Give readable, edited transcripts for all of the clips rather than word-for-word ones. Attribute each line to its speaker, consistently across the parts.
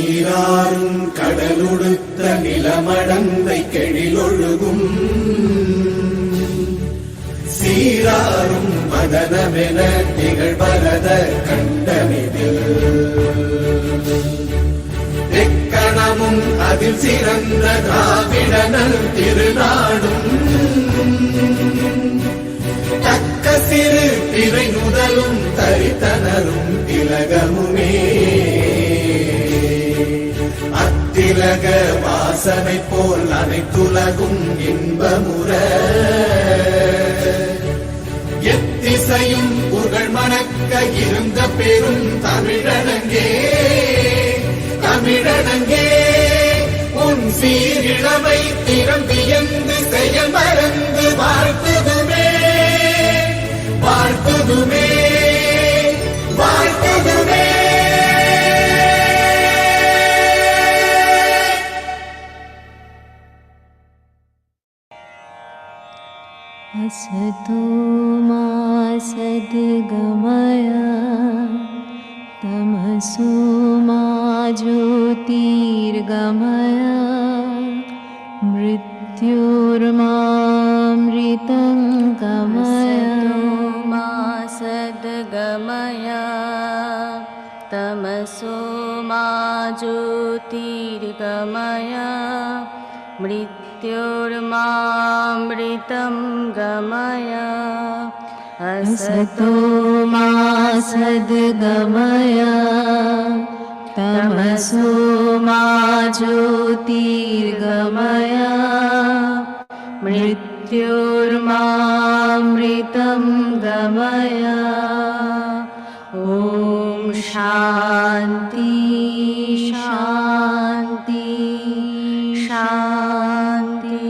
Speaker 1: நீராறும் கடலுடுத்த நிலமடந்தை கெழிலொழுகும் சீராறும் மதனமென திகழ்வரத கண்டமிதில் எக்கணமும் அதில் சிறந்த திராவிடனல் திருநாடும் தக்க சிறு பிறை முதலும் தரித்தனரும் திலகமுமே அத்திலக வாசனை போல் அனைத்துலகும் இன்பமுற எத்திசையும் புகழ் மணக்க இருந்த பெரும் தமிழனங்கே தமிழனங்கே உன் சீரிழமை திறம் வியந்து செயல் மறந்து வாழ்த்துதுமே வாழ்த்துதுமே வாழ்த்துதுமே.
Speaker 2: असतो मा सद्गमय तमसो मा ज्योतिर्गमय मृत्योर्मामृतं गमय.
Speaker 3: मा सद्गमय तमसो मा ज्योतिर्गमय मृत्योर्मामृतं गमय.
Speaker 2: असतो मा सद्गमय तमसो मा ज्योतिर्गमय मृत्योर्मामृतं गमय. ॐ शान्ति शान्ति शान्ति.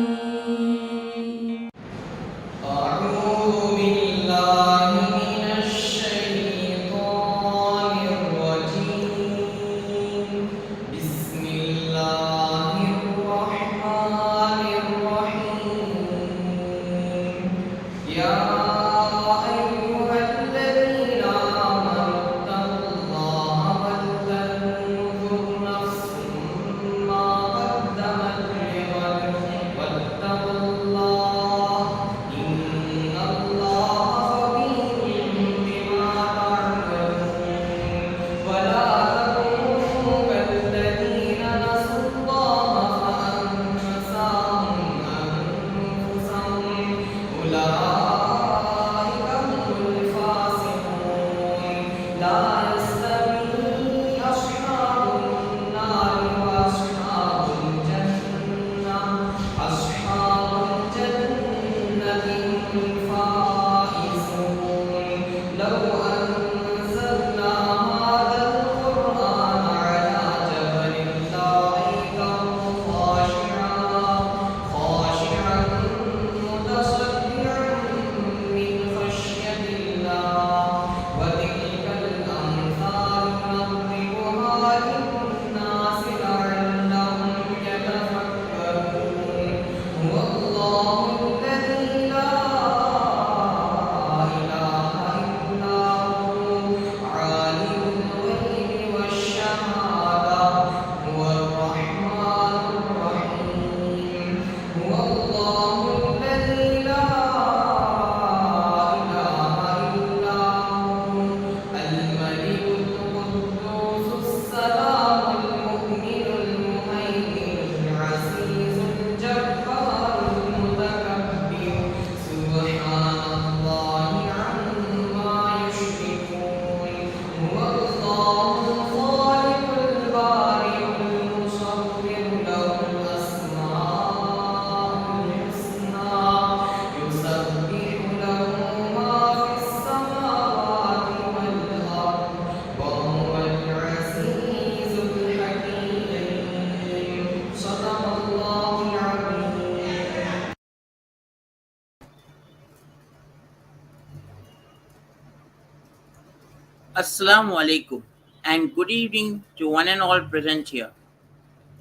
Speaker 4: Assalamu alaikum and good evening to one and all present here.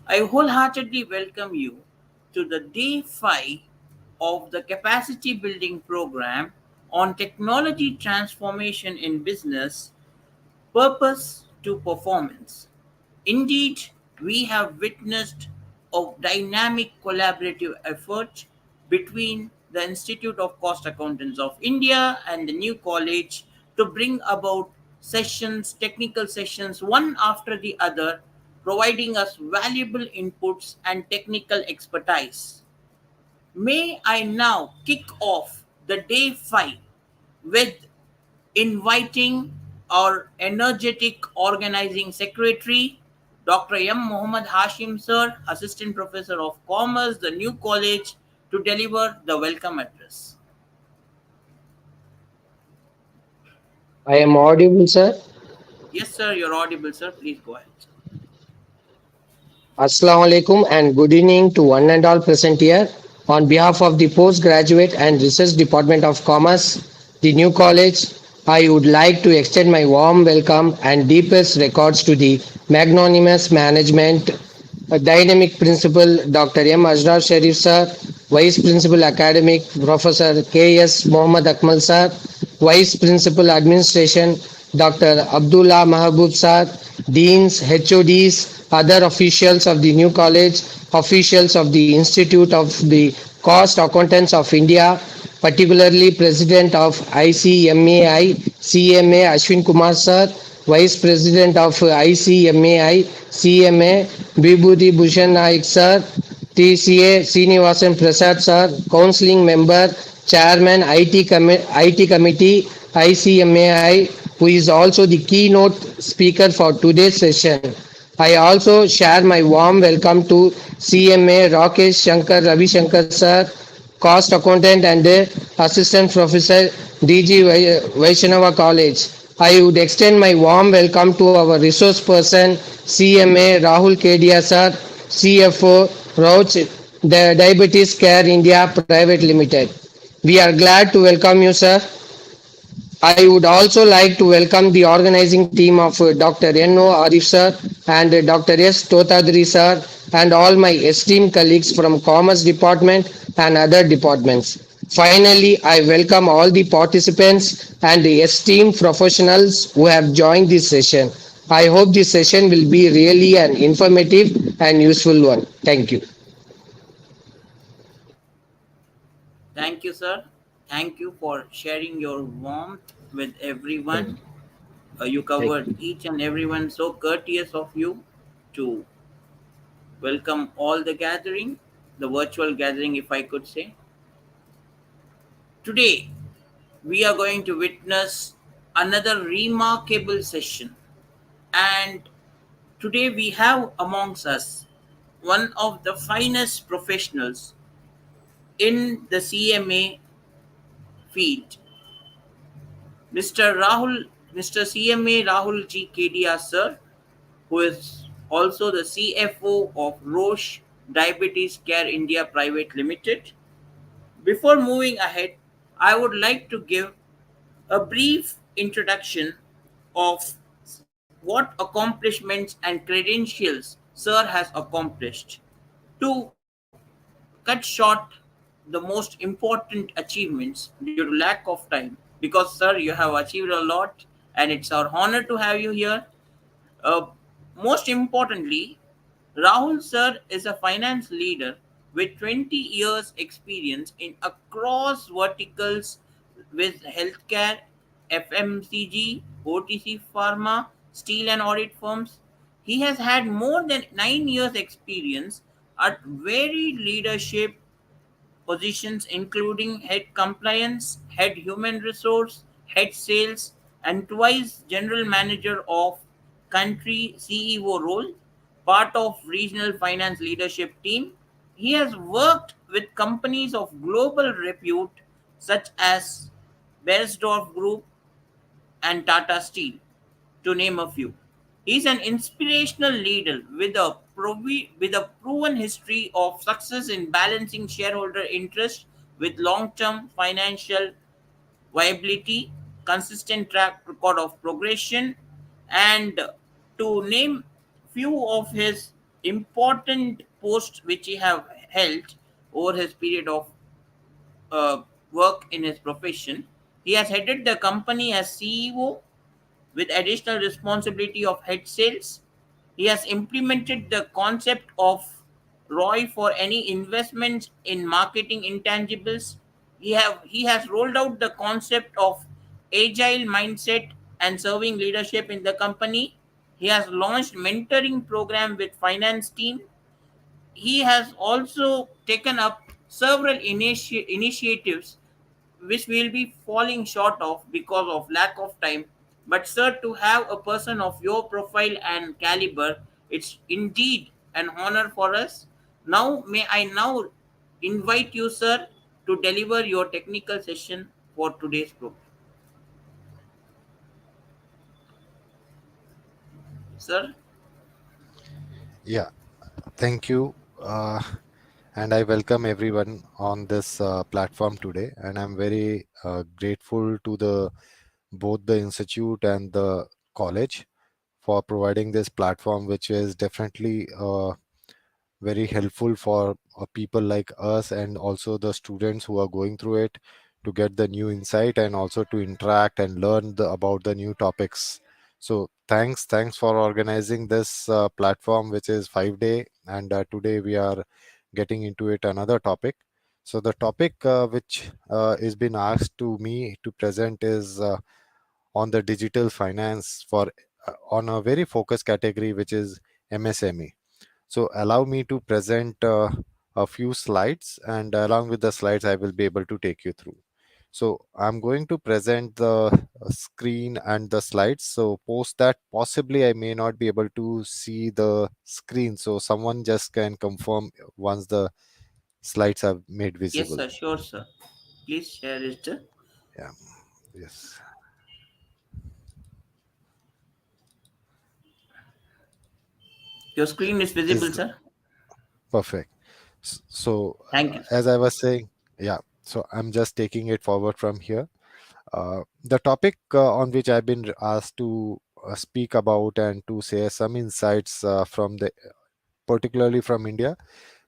Speaker 4: I wholeheartedly welcome you to the day 5 of the capacity building program on technology transformation in business, purpose to performance. Indeed, we have witnessed a dynamic collaborative effort between the Institute of Cost Accountants of India and the new college to bring about sessions, technical sessions, one after the other, providing us valuable inputs and technical expertise. May I now kick off the day 5 with inviting our energetic organizing secretary, Dr. M. Muhammad Hashim Sir, Assistant Professor of Commerce, the new college, to deliver the welcome address.
Speaker 5: I am audible, sir.
Speaker 4: Yes, sir, you're audible, sir. Please go ahead, sir.
Speaker 5: Assalamu alaikum and good evening to one and all present here. On behalf of the Postgraduate and Research Department of Commerce, the new college, I would like to extend my warm welcome and deepest regards to the magnanimous management, dynamic principal Dr. M. Asrar Sharif sir, Vice Principal Academic Professor K.S. Mohammad Akmal sir, Vice Principal Administration Dr. Abdullah Mahabub sir, Deans, HODs, other officials of the new college, officials of the Institute of the Cost Accountants of India, particularly President of ICMAI, CMA Ashwin Kumar sir, Vice President of ICMAI, CMA Vibhuti Bhushan Naik sir, TCA Srinivasan Prasad sir, Counseling Member, Chairman IT Committee, ICMAI, who is also the keynote speaker for today's session. I also share my warm welcome to CMA Rakesh Shankar Ravi Shankar sir, Cost Accountant and Assistant Professor DG Vaishnava College. I would extend my warm welcome to our resource person CMA Rahul Kedia sir, CFO Roach Diabetes Care India Private Limited. We are glad to welcome you, sir. I would also like to welcome the organizing team of Dr. N.O. Arif sir and Dr. S. Totadri sir and all my esteemed colleagues from Commerce Department and other departments. Finally, I welcome all the participants and the esteemed professionals who have joined this session. I hope this session will be really an informative and useful one. Thank you.
Speaker 4: Thank you, sir. Thank you for sharing your warmth with
Speaker 5: Thank
Speaker 4: everyone.
Speaker 5: you.
Speaker 4: You
Speaker 5: Thank
Speaker 4: covered
Speaker 5: you.
Speaker 4: each and everyone, so courteous of you to welcome all the gathering, the virtual gathering, if I could say. Today, we are going to witness another remarkable session. And today, we have amongst us one of the finest professionals in the CMA field, Mr. Rahul, Mr. CMA Rahul G. Kedia, sir, who is also the CFO of Roche Diabetes Care India Private Limited. Before moving ahead, I would like to give a brief introduction of what accomplishments and credentials Sir has accomplished. To cut short the most important achievements due to lack of time, because Sir, you have achieved a lot and it's our honor to have you here. Uh, Most importantly, Rahul sir is a finance leader with 20 years experience in across verticals with healthcare, FMCG, OTC pharma, steel and audit firms. He has had more than 9 years experience at varied leadership positions including head compliance, head human resource, head sales, and twice general manager of country CEO role, part of regional finance leadership team. He has worked with companies of global repute such as Beresdorf Group and Tata Steel, to name a few. He's an inspirational leader with a proven history of success in balancing shareholder interest with long-term financial viability, consistent track record of progression, and to name few of his important posts which he have held over his period of work in his profession. He has headed the company as CEO with additional responsibility of head sales. He has implemented the concept of ROI for any investments in marketing intangibles. He has rolled out the concept of agile mindset and serving leadership in the company. He has launched mentoring program with finance team. He has also taken up several initiatives which we'll be falling short of because of lack of time. But, sir, to have a person of your profile and caliber, it's indeed an honor for us. Now, may I now invite you, sir, to deliver your technical session for today's program. Sir,
Speaker 6: Yeah, thank you. And I welcome everyone on this platform today. And I'm very grateful to the both the institute and the college for providing this platform, which is definitely very helpful for people like us and also the students who are going through it to get the new insight and also to interact and learn about the new topics. So thanks for organizing this platform, which is 5 day, and today we are getting into it another topic. So the topic which is been asked to me to present is on the digital finance for on a very focused category, which is MSME. So allow me to present a few slides, and along with the slides, I will be able to take you through. So I'm going to present the screen and the slides. So post that, possibly I may not be able to see the screen. So someone just can confirm once the slides are made
Speaker 4: yes,
Speaker 6: visible.
Speaker 4: sir, sure, sir. Please share it. Sir.
Speaker 6: Yeah. Yes.
Speaker 4: Your screen is visible,
Speaker 6: Is
Speaker 4: sir.
Speaker 6: perfect. So
Speaker 4: Thank you, sir.
Speaker 6: as I was saying, yeah. So I'm just taking it forward from here. The topic on which I've been asked to speak about and to share some insights from the particularly from India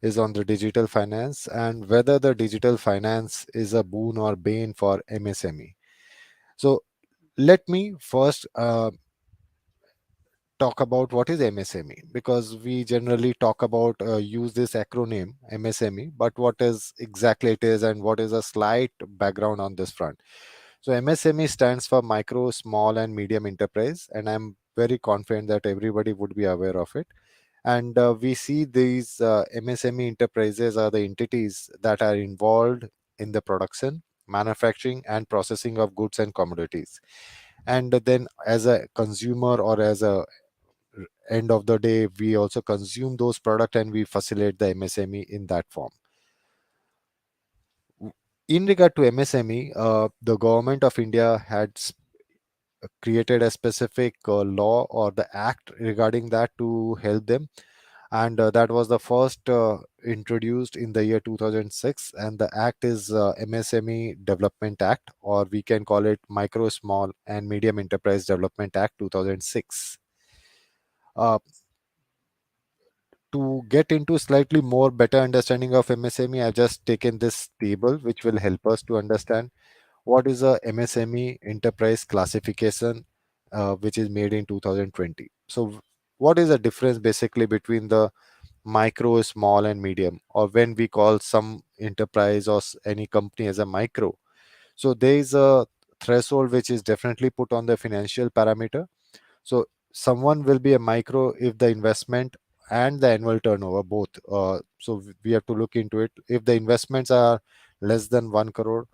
Speaker 6: is on the digital finance and whether the digital finance is a boon or bane for MSME. So let me first talk about what is MSME, because we generally talk about use this acronym MSME, but what is exactly it is and what is a slight background on this front. So MSME stands for micro, small, and medium enterprise, and I'm very confident that everybody would be aware of it. And we see these MSME enterprises are the entities that are involved in the production, manufacturing, and processing of goods and commodities. And then, as a consumer or as a end of the day, we also consume those products and we facilitate the MSME in that form. In regard to MSME, the government of India had created a specific law or the act regarding that to help them, and that was the first introduced in the year 2006, and the act is MSME Development Act, or we can call it Micro, Small, and Medium Enterprise Development Act 2006. uh, to get into slightly more better understanding of MSME, I've just taken this table which will help us to understand what is a MSME enterprise classification, which is made in 2020. So what is the difference basically between the micro, small, and medium, or when we call some enterprise or any company as a micro? So there is a threshold which is definitely put on the financial parameter. So someone will be a micro if the investment and the annual turnover both. So we have to look into it. If the investments are less than 1 crore,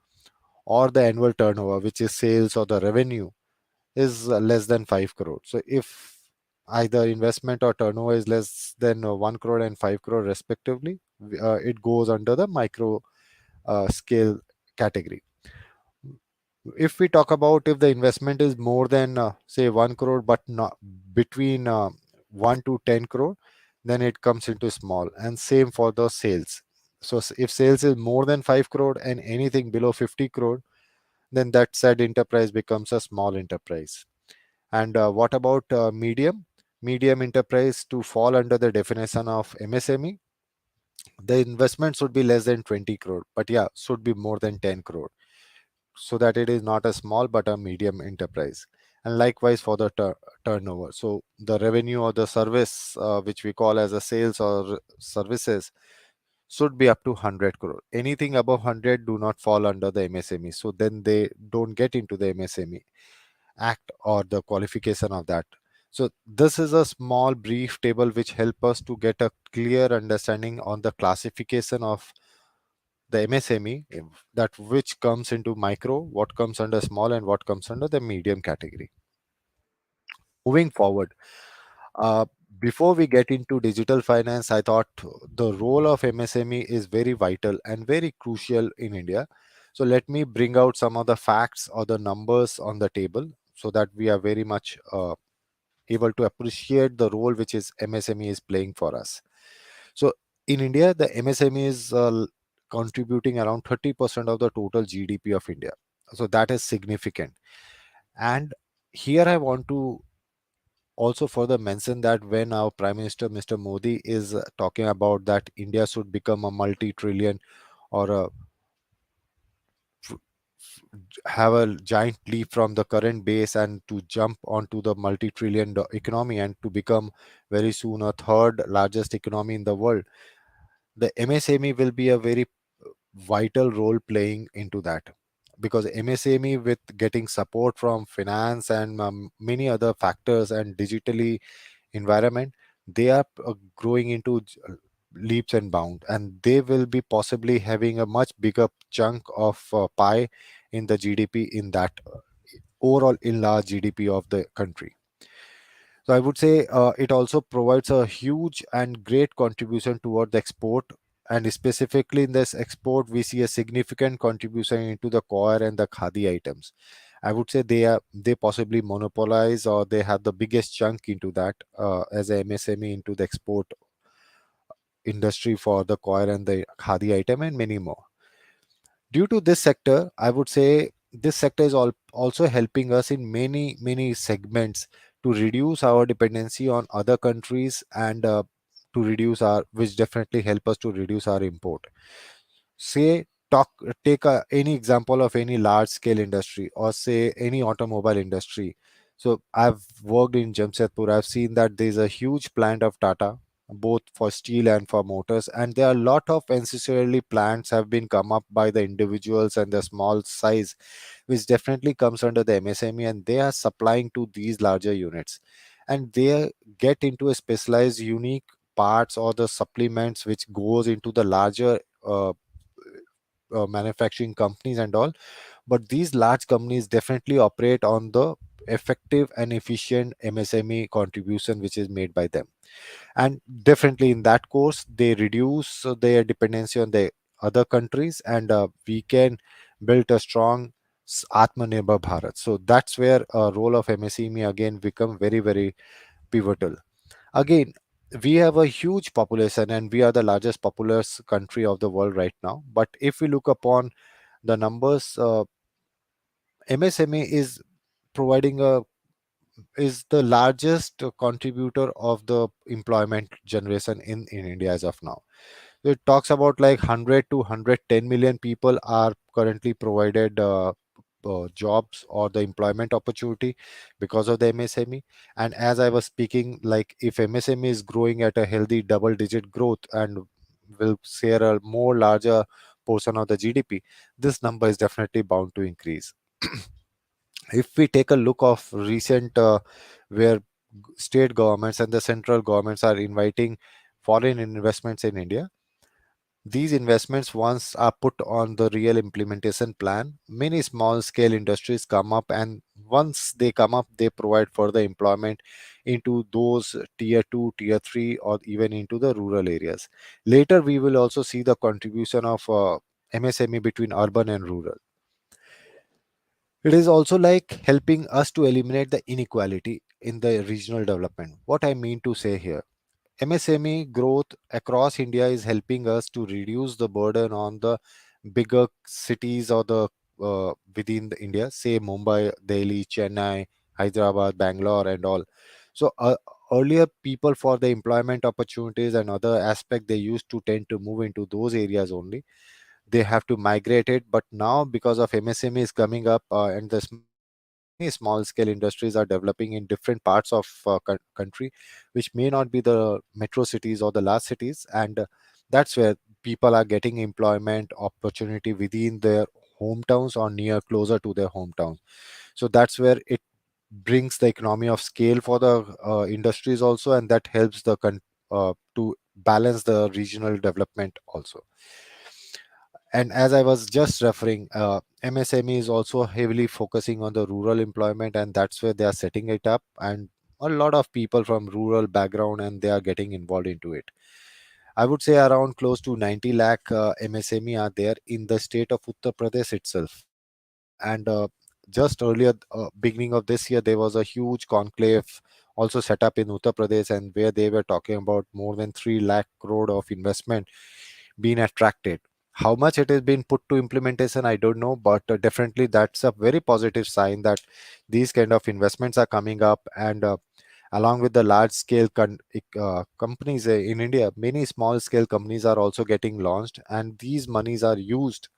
Speaker 6: or the annual turnover, which is sales or the revenue, is less than 5 crore. So if either investment or turnover is less than 1 crore and 5 crore respectively, it goes under the micro scale category. If we talk about if the investment is more than say 1 crore but not between 1 to 10 crore, then it comes into small, and same for the sales. So if sales is more than 5 crore and anything below 50 crore, then that said enterprise becomes a small enterprise. And what about medium enterprise to fall under the definition of MSME? The investment should be less than 20 crore, but yeah, should be more than 10 crore, so that it is not a small but a medium enterprise. and likewise for the turnover. So the revenue or the service, which we call as a sales or services, should be up to 100 crore. Anything above 100 do not fall under the MSME. So then they don't get into the MSME Act or the qualification of that. So this is a small brief table which help us to get a clear understanding on the classification of the MSME, that which comes into micro, what comes under small, and what comes under the medium category. Moving forward, uh, before we get into digital finance, I thought the role of MSME is very vital and very crucial in India. So let me bring out some of the facts or the numbers on the table so that we are very much able to appreciate the role which is MSME is playing for us. So in India, the MSME is contributing around 30% of the total GDP of India. So that is significant. And here I want to also further mention that when our Prime Minister Mr. Modi is talking about that India should become a multi-trillion or f- have a giant leap from the current base and to jump onto the multi-trillion economy and to become very soon a third largest economy in the world, the MSME will be a very vital role playing into that, because MSME with getting support from finance and many other factors and digitally environment, they are growing into leaps and bounds, and they will be possibly having a much bigger chunk of pie in the GDP in that overall enlarged GDP of the country. So I would say it also provides a huge and great contribution toward the export. And specifically in this export, we see a significant contribution into the coir and the khadi items. I would say they possibly monopolize or they have the biggest chunk into that as a MSME into the export industry for the coir and the khadi item and many more. Due to this sector, I would say this sector is also helping us in many segments to reduce our dependency on other countries and to reduce our, which definitely help us to reduce our import. Say talk take any example of any large scale industry or say any automobile industry. So I've worked in Jamshedpur. I've seen that there's a huge plant of Tata, both for steel and for motors, and there are a lot of ancillary plants have been come up by the individuals and the small size, which definitely comes under the MSME, and they are supplying to these larger units, and they get into a specialized unique parts or the supplements which goes into the larger manufacturing companies and all. But these large companies definitely operate on the effective and efficient MSME contribution which is made by them, and definitely in that course they reduce their dependency on the other countries, and we can build a strong Atmanirbhar Bharat. So that's where a role of MSME again become very pivotal. Again, we have a huge population and we are the largest populous country of the world right now. But if we look upon the numbers, MSME is providing a is the largest contributor of the employment generation in India as of now. So it talks about like 100 to 110 million people are currently provided jobs or the employment opportunity because of the MSME. And as I was speaking, like if MSME is growing at a healthy double digit growth and will share a more larger portion of the GDP, this number is definitely bound to increase. If we take a look of recent where state governments and the central governments are inviting foreign investments in India, these investments once are put on the real implementation plan, many small scale industries come up, and once they come up they provide further employment into those tier 2 tier 3 or even into the rural areas. Later we will also see the contribution of MSME between urban and rural. It is also like helping us to eliminate the inequality in the regional development. What I mean to say here, MSME growth across India is helping us to reduce the burden on the bigger cities or the within the India, say Mumbai, Delhi, Chennai, Hyderabad, Bangalore, and all. So earlier, people for the employment opportunities and other aspect they used to tend to move into those areas only. They have to migrate it, but now because of MSME is coming up and the small many small scale industries are developing in different parts of country, which may not be the metro cities or the large cities, and that's where people are getting employment opportunity within their hometowns or near closer to their hometowns. So that's where it brings the economy of scale for the industries also, and that helps to balance the regional development also. And as I was just referring, MSME is also heavily focusing on the rural employment, and that's where they are setting it up. And a lot of people from rural background and they are getting involved into it. I would say around close to 90 lakh MSME are there in the state of Uttar Pradesh itself. And just earlier, beginning of this year, there was a huge conclave also set up in Uttar Pradesh, and where they were talking about more than 3 lakh crore of investment being attracted. How much it has been put to implementation, I don't know, but definitely that's a very positive sign that these kind of investments are coming up. And along with the large scale companies in India, many small scale companies are also getting launched, and these monies are used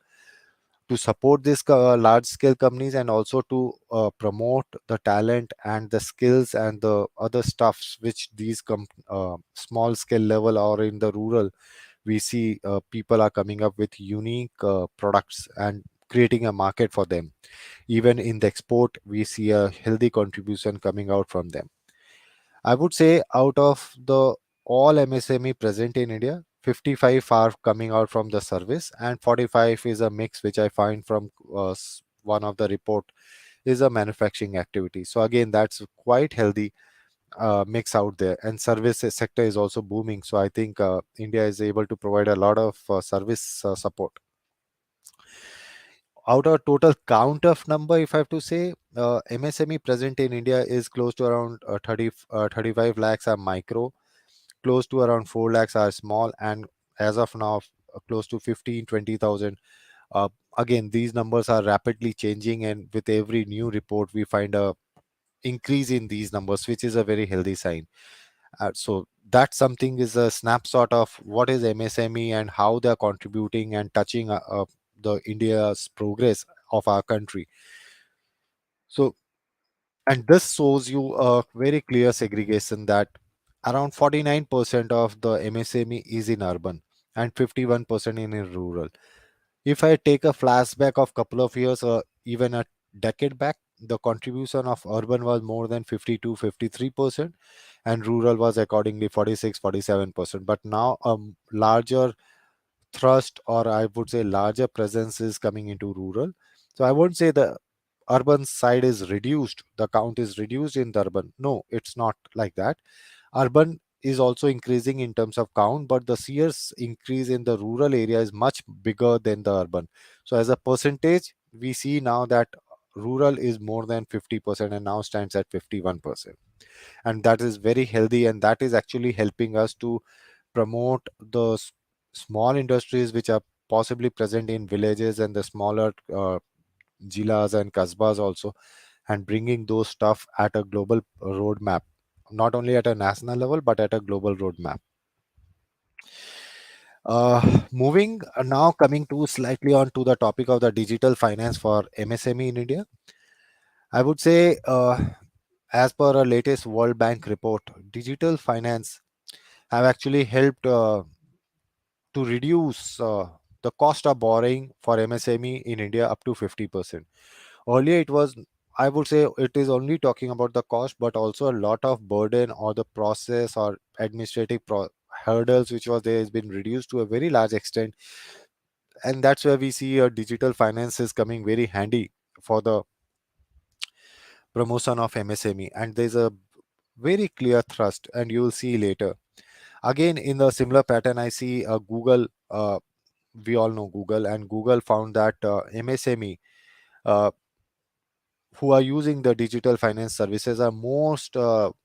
Speaker 6: to support these large scale companies, and also to promote the talent and the skills and the other stuffs which these small scale level or in the rural we see people are coming up with unique products and creating a market for them. Even in the export we see a healthy contribution coming out from them. I would say out of the all MSME present in India, 55 are coming out from the service, and 45 is a mix which I find from one of the report is a manufacturing activity. So again, that's quite healthy mix out there, and service sector is also booming. So I think India is able to provide a lot of service support. Out of total count of number, if I have to say, MSME present in India is close to around 35 lakhs are micro, close to around 4 lakhs are small, and as of now, close to 15-20,000. Uh, Again, these numbers are rapidly changing, and with every new report, we find a increase in these numbers, which is a very healthy sign. So that something is a snapshot of what is MSME and how they are contributing and touching the India's progress of our country. So, and this shows you a very clear segregation that around 49% of the MSME is in urban and 51% in rural. If I take a flashback of couple of years or even a decade back, the contribution of urban was more than 52-53%, and rural was accordingly 46-47%. But now a larger thrust, or I would say larger presence, is coming into rural. So I won't say the urban side is reduced, the count is reduced in the urban. No, it's not like that. Urban is also increasing in terms of count, but the sheer increase in the rural area is much bigger than the urban. So as a percentage, we see now that rural is more than 50% and now stands at 51%. And that is very healthy, and that is actually helping us to promote the small industries which are possibly present in villages and the smaller jilas and kasbas also, and bringing those stuff at a global roadmap, not only at a national level but at a global roadmap. Moving now, coming to slightly on to the topic of the digital finance for MSME in India, I would say, as per a latest World Bank report, digital finance have actually helped to reduce the cost of borrowing for MSME in India up to 50%. Earlier, it was, I would say, it is only talking about the cost, but also a lot of burden or the process or administrative hurdles which was there has been reduced to a very large extent. And that's where we see digital finance is coming very handy for the promotion of MSME. And there's a very clear thrust, and you will see later. Again, in the similar pattern, I see Google. We all know Google, and Google found that MSME uh, who are using the digital finance services are most pro-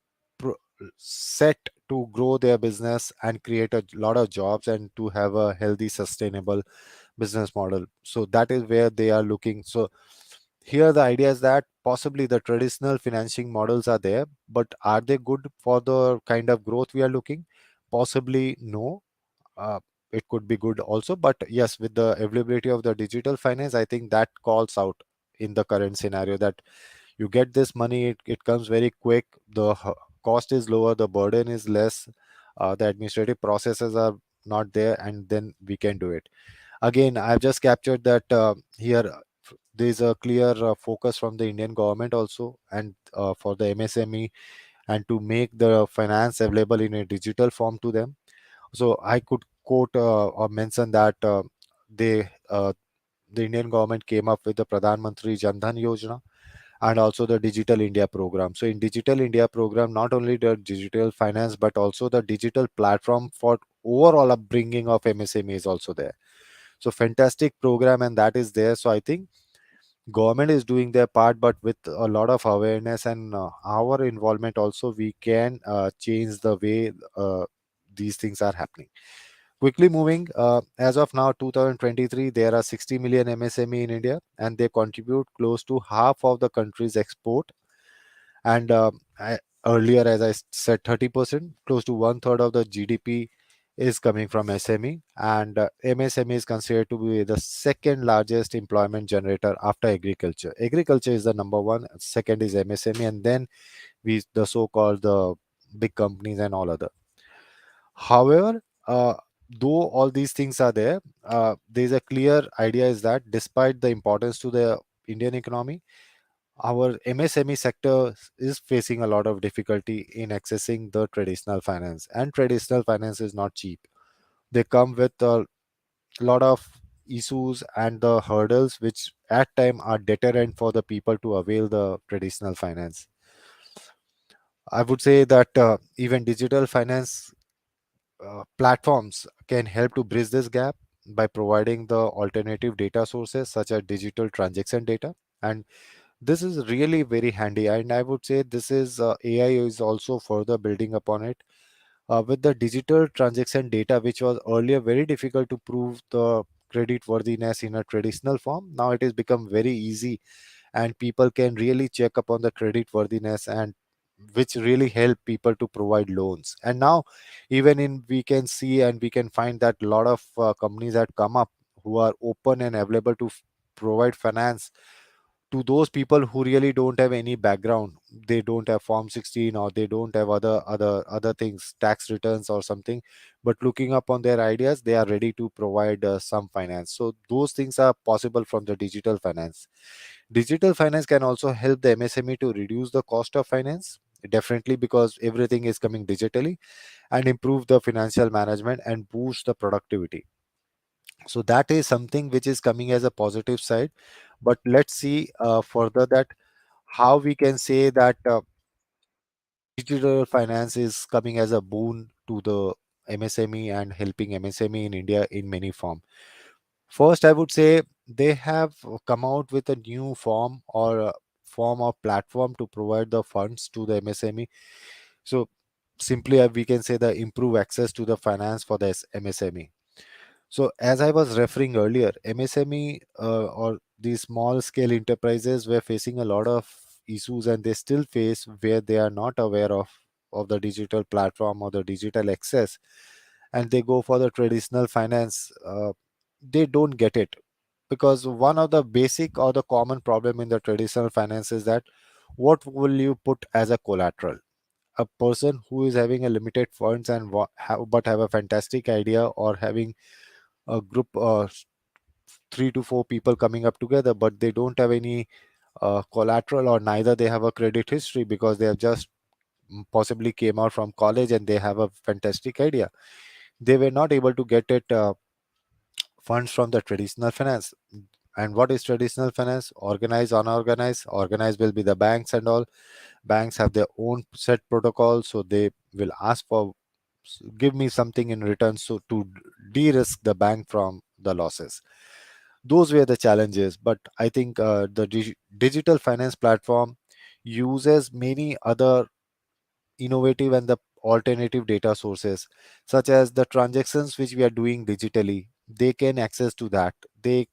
Speaker 6: set to grow their business and create a lot of jobs and to have a healthy sustainable business model. So that is where they are looking. So here the idea is that possibly the traditional financing models are there, but are they good for the kind of growth we are looking? Possibly no. uh, it could be good also, but yes, with the availability of the digital finance, I think that calls out in the current scenario that You get this money, it comes very quick, the cost is lower, the burden is less, the administrative processes are not there, and then we can do it. Again, I've just captured that here there's a clear focus from the Indian government also, and for the MSME, and to make the finance available in a digital form to them. So I could quote or mention that they the Indian government came up with the Pradhan Mantri Jan Dhan Yojana and also the Digital India program. So in Digital India program, not only the digital finance but also the digital platform for overall upbringing of MSME is also there. So fantastic program, and that is there. So I think government is doing their part, but with a lot of awareness and our involvement also, we can change the way these things are happening. Quickly moving, as of now 2023 there are 60 million MSME in India, and they contribute close to half of the country's export. And earlier, as I said, 30%, close to one third of the GDP is coming from SME, and MSME is considered to be the second largest employment generator after agriculture. Agriculture is the number one, second is MSME, and then we the so-called the big companies and all other. However, though all these things are there, there's a clear idea is that despite the importance to the Indian economy, our MSME sector is facing a lot of difficulty in accessing the traditional finance, and traditional finance is not cheap. They come with a lot of issues and the hurdles which at time are deterrent for the people to avail the traditional finance. I would say that even digital finance platforms can help to bridge this gap by providing the alternative data sources such as digital transaction data. And this is really very handy, and I would say this is AI is also further building upon it with the digital transaction data, which was earlier very difficult to prove the credit worthiness in a traditional form. Now it has become very easy, and people can really check upon the credit worthiness, and which really help people to provide loans. And now even in we can see and we can find that a lot of companies that come up who are open and available to provide finance to those people who really don't have any background. They don't have form 16, or they don't have other things, tax returns or something, but looking up on their ideas, they are ready to provide some finance. So those things are possible from the digital finance. Digital finance can also help the MSME to reduce the cost of finance, definitely, because everything is coming digitally, and improve the financial management and boost the productivity. So that is something which is coming as a positive side. But let's see further that how we can say that digital finance is coming as a boon to the MSME and helping MSME in India in many form. First, I would say they have come out with a new form or a form of platform to provide the funds to the MSME. So simply we can say the improve access to the finance for the MSME. So, as I was referring earlier, MSME or these small scale enterprises were facing a lot of issues, and they still face where they are not aware of the digital platform or the digital access, and they go for the traditional finance. They don't get it, because one of the basic or the common problem in the traditional finance is that what will you put as a collateral? A person who is having a limited funds and but have a fantastic idea, or having a group 3 to 4 people coming up together, but they don't have any collateral, or neither they have a credit history, because they have just possibly came out from college and they have a fantastic idea. They were not able to get it funds from the traditional finance. And what is traditional finance? Organized, unorganized. Organized will be the banks and all. Banks have their own set protocol, so they will ask for give me something in return, so to de-risk the bank from the losses. Those were the challenges, but I think the digital finance platform uses many other innovative and the alternative data sources, such as the transactions which we are doing digitally. They can access to that. They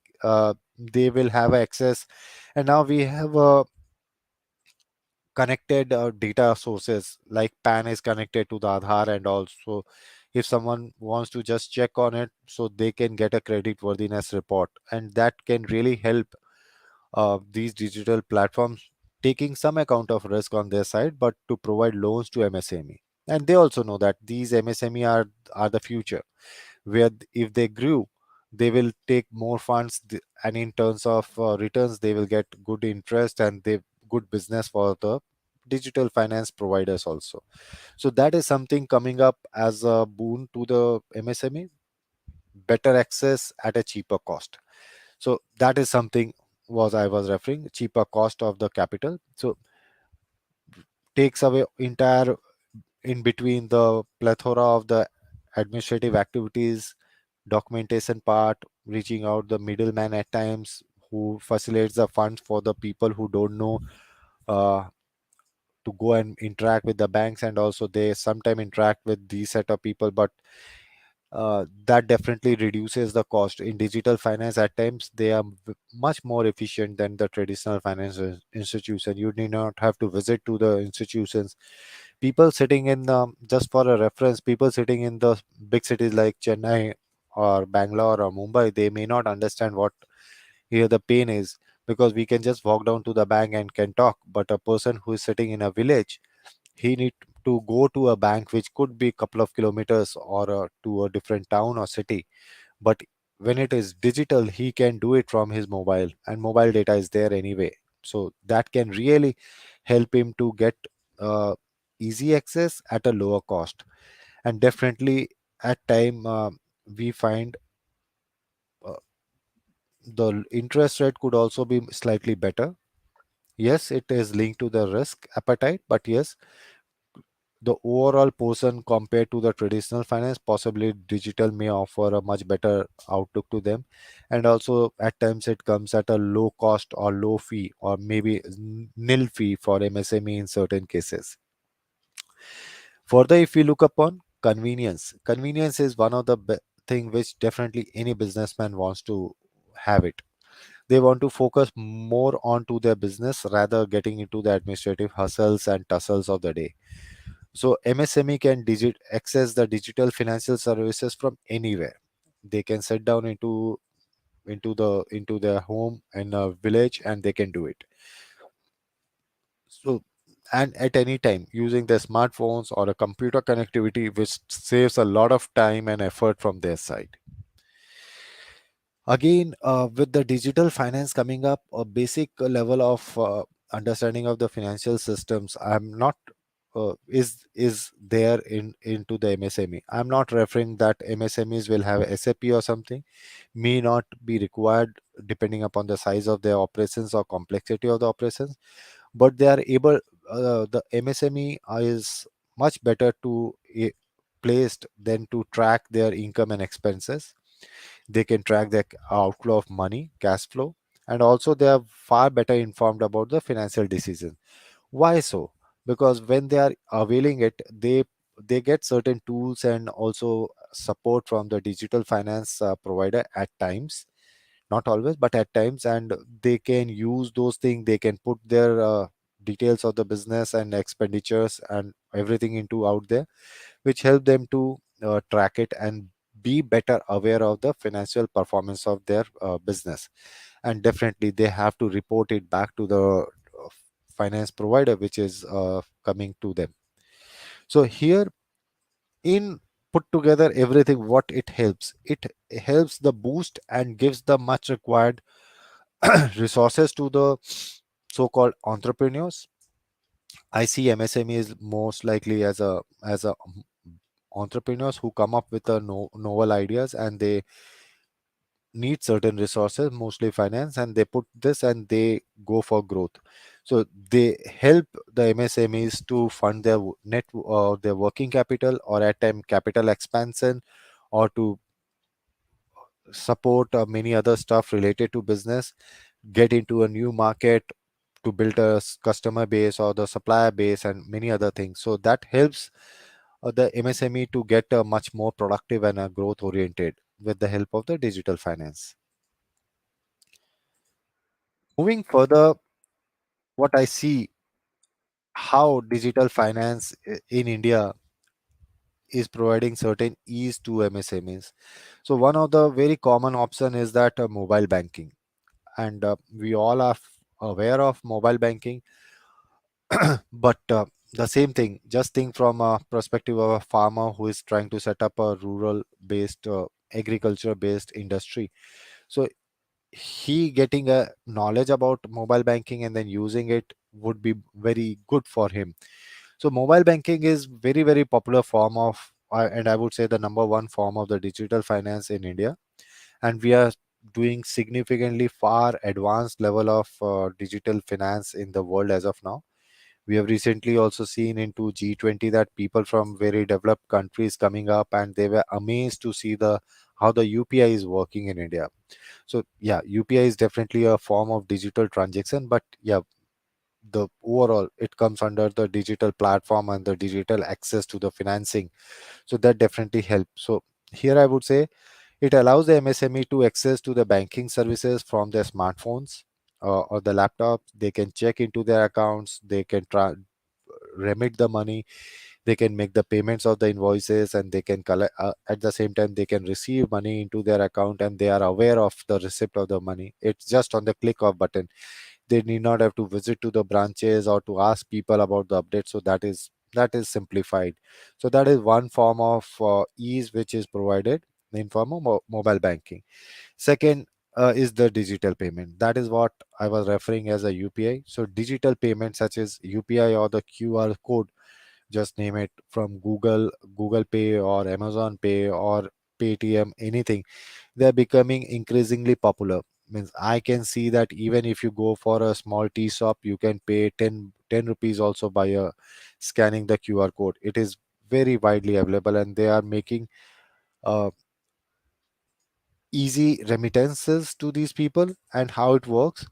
Speaker 6: will have access. And now we have connected data sources, like PAN is connected to the Aadhaar, and also if someone wants to just check on it, so they can get a credit worthiness report, and that can really help these digital platforms taking some account of risk on their side, but to provide loans to MSME. And they also know that these MSME are the future, where if they grew, they will take more funds, and in terms of returns, they will get good interest, and they good business for the digital finance providers also. So that is something coming up as a boon to the MSME, better access at a cheaper cost. So that is something was I was referring, cheaper cost of the capital. So takes away entire in between the plethora of the administrative activities, documentation part, reaching out the middleman at times who facilitates the funds for the people who don't know uh, to go and interact with the banks, and also they sometimes interact with these set of people, but that definitely reduces the cost in digital finance. At times they are much more efficient than the traditional financial institution. You need not have to visit to the institutions. People sitting in just for a reference, people sitting in the big cities like Chennai or Bangalore or Mumbai, they may not understand what here the pain is, because we can just walk down to the bank and can talk, but a person who is sitting in a village, he need to go to a bank which could be a couple of kilometers, or to a different town or city. But when it is digital, he can do it from his mobile, and mobile data is there anyway. So that can really help him to get uh, easy access at a lower cost. And definitely at time, we find uh, the interest rate could also be slightly better. Yes, it is linked to the risk appetite, but yes, the overall portion compared to the traditional finance, possibly digital may offer a much better outlook to them. And also at times it comes at a low cost or low fee, or maybe nil fee for MSME in certain cases. Further, if we look upon convenience is one of the thing which definitely any businessman wants to have it. They want to focus more onto their business rather getting into the administrative hustles and tussles of the day. So MSME can access the digital financial services from anywhere. They can sit down into their home in a village, and they can do it. So, and at any time using their smartphones or a computer connectivity, which saves a lot of time and effort from their side. Again, with the digital finance coming up, a basic level of understanding of the financial systems, I'm not is there in into the MSME. I'm not referring that MSMEs will have SAP or something, may not be required depending upon the size of their operations or complexity of the operations, but they are able. The MSME is much better to placed than to track their income and expenses. They can track their outflow of money, cash flow, and also they are far better informed about the financial decision. Why so? Because when they are availing it, they get certain tools and also support from the digital finance provider at times, not always, but at times, and they can use those things. They can put their details of the business and expenditures and everything into out there, which help them to track it and be better aware of the financial performance of their business. And definitely they have to report it back to the finance provider which is coming to them. So here, in put together everything, what it helps the boost and gives the much required resources to the so-called entrepreneurs. I see MSME is most likely as a entrepreneurs who come up with a novel ideas, and they need certain resources, mostly finance, and they put this and they go for growth. So they help the MSMEs to fund their their working capital, or at time capital expansion, or to support many other stuff related to business, get into a new market, to build a customer base or the supplier base, and many other things. So that helps the MSME to get much more productive and growth oriented with the help of the digital finance. Moving further, what I see, how digital finance in India is providing certain ease to MSMEs. So one of the very common option is that mobile banking, and we all are aware of mobile banking. But the same thing, just think from a perspective of a farmer who is trying to set up a rural based agriculture based industry. So he getting a knowledge about mobile banking and then using it would be very good for him. So mobile banking is very popular form of and I would say the number one form of the digital finance in India, and we are doing significantly far advanced level of digital finance in the world as of now. We have recently also seen into G20 that people from very developed countries coming up and they were amazed to see the how the UPI is working in India. So yeah, UPI is definitely a form of digital transaction, but yeah, the overall it comes under the digital platform and the digital access to the financing. So that definitely helps. So here I would say it allows the MSME to access to the banking services from their smartphones or the laptop. They can check into their accounts, they can remit the money, they can make the payments of the invoices, and they can collect at the same time they can receive money into their account and they are aware of the receipt of the money. It's just on the click of button. They need not have to visit to the branches or to ask people about the update. So that is simplified. So that is one form of ease which is provided in form of mobile banking. Second is the digital payment. That is what I was referring as a UPI. So digital payment such as UPI or the QR code, just name it, from Google Pay or Amazon Pay or Paytm, anything, they're becoming increasingly popular. Means I can see that even if you go for a small tea shop, you can pay 10 rupees also by scanning the QR code. It is very widely available and they are making uh, easy remittances to these people. And how it works,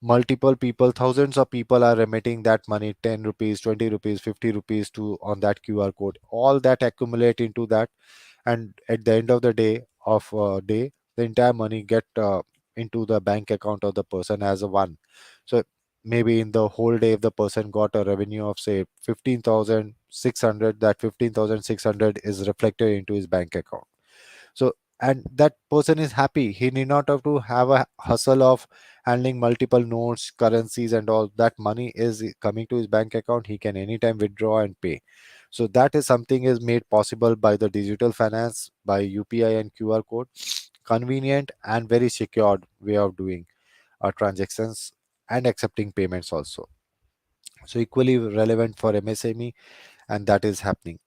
Speaker 6: multiple people, thousands of people are remitting that money, 10 rupees, 20 rupees, 50 rupees to on that QR code. All that accumulate into that, and at the end of the day, the entire money get into the bank account of the person as a one. So maybe in the whole day, if the person got a revenue of say 15,600, that 15,600 is reflected into his bank account. So and that person is happy. He need not have to have a hustle of handling multiple notes, currencies and all. That money is coming to his bank account. He can anytime withdraw and pay. So that is something is made possible by the digital finance, by UPI and QR code. Convenient and very secured way of doing transactions and accepting payments also. So equally relevant for MSME, and that is happening.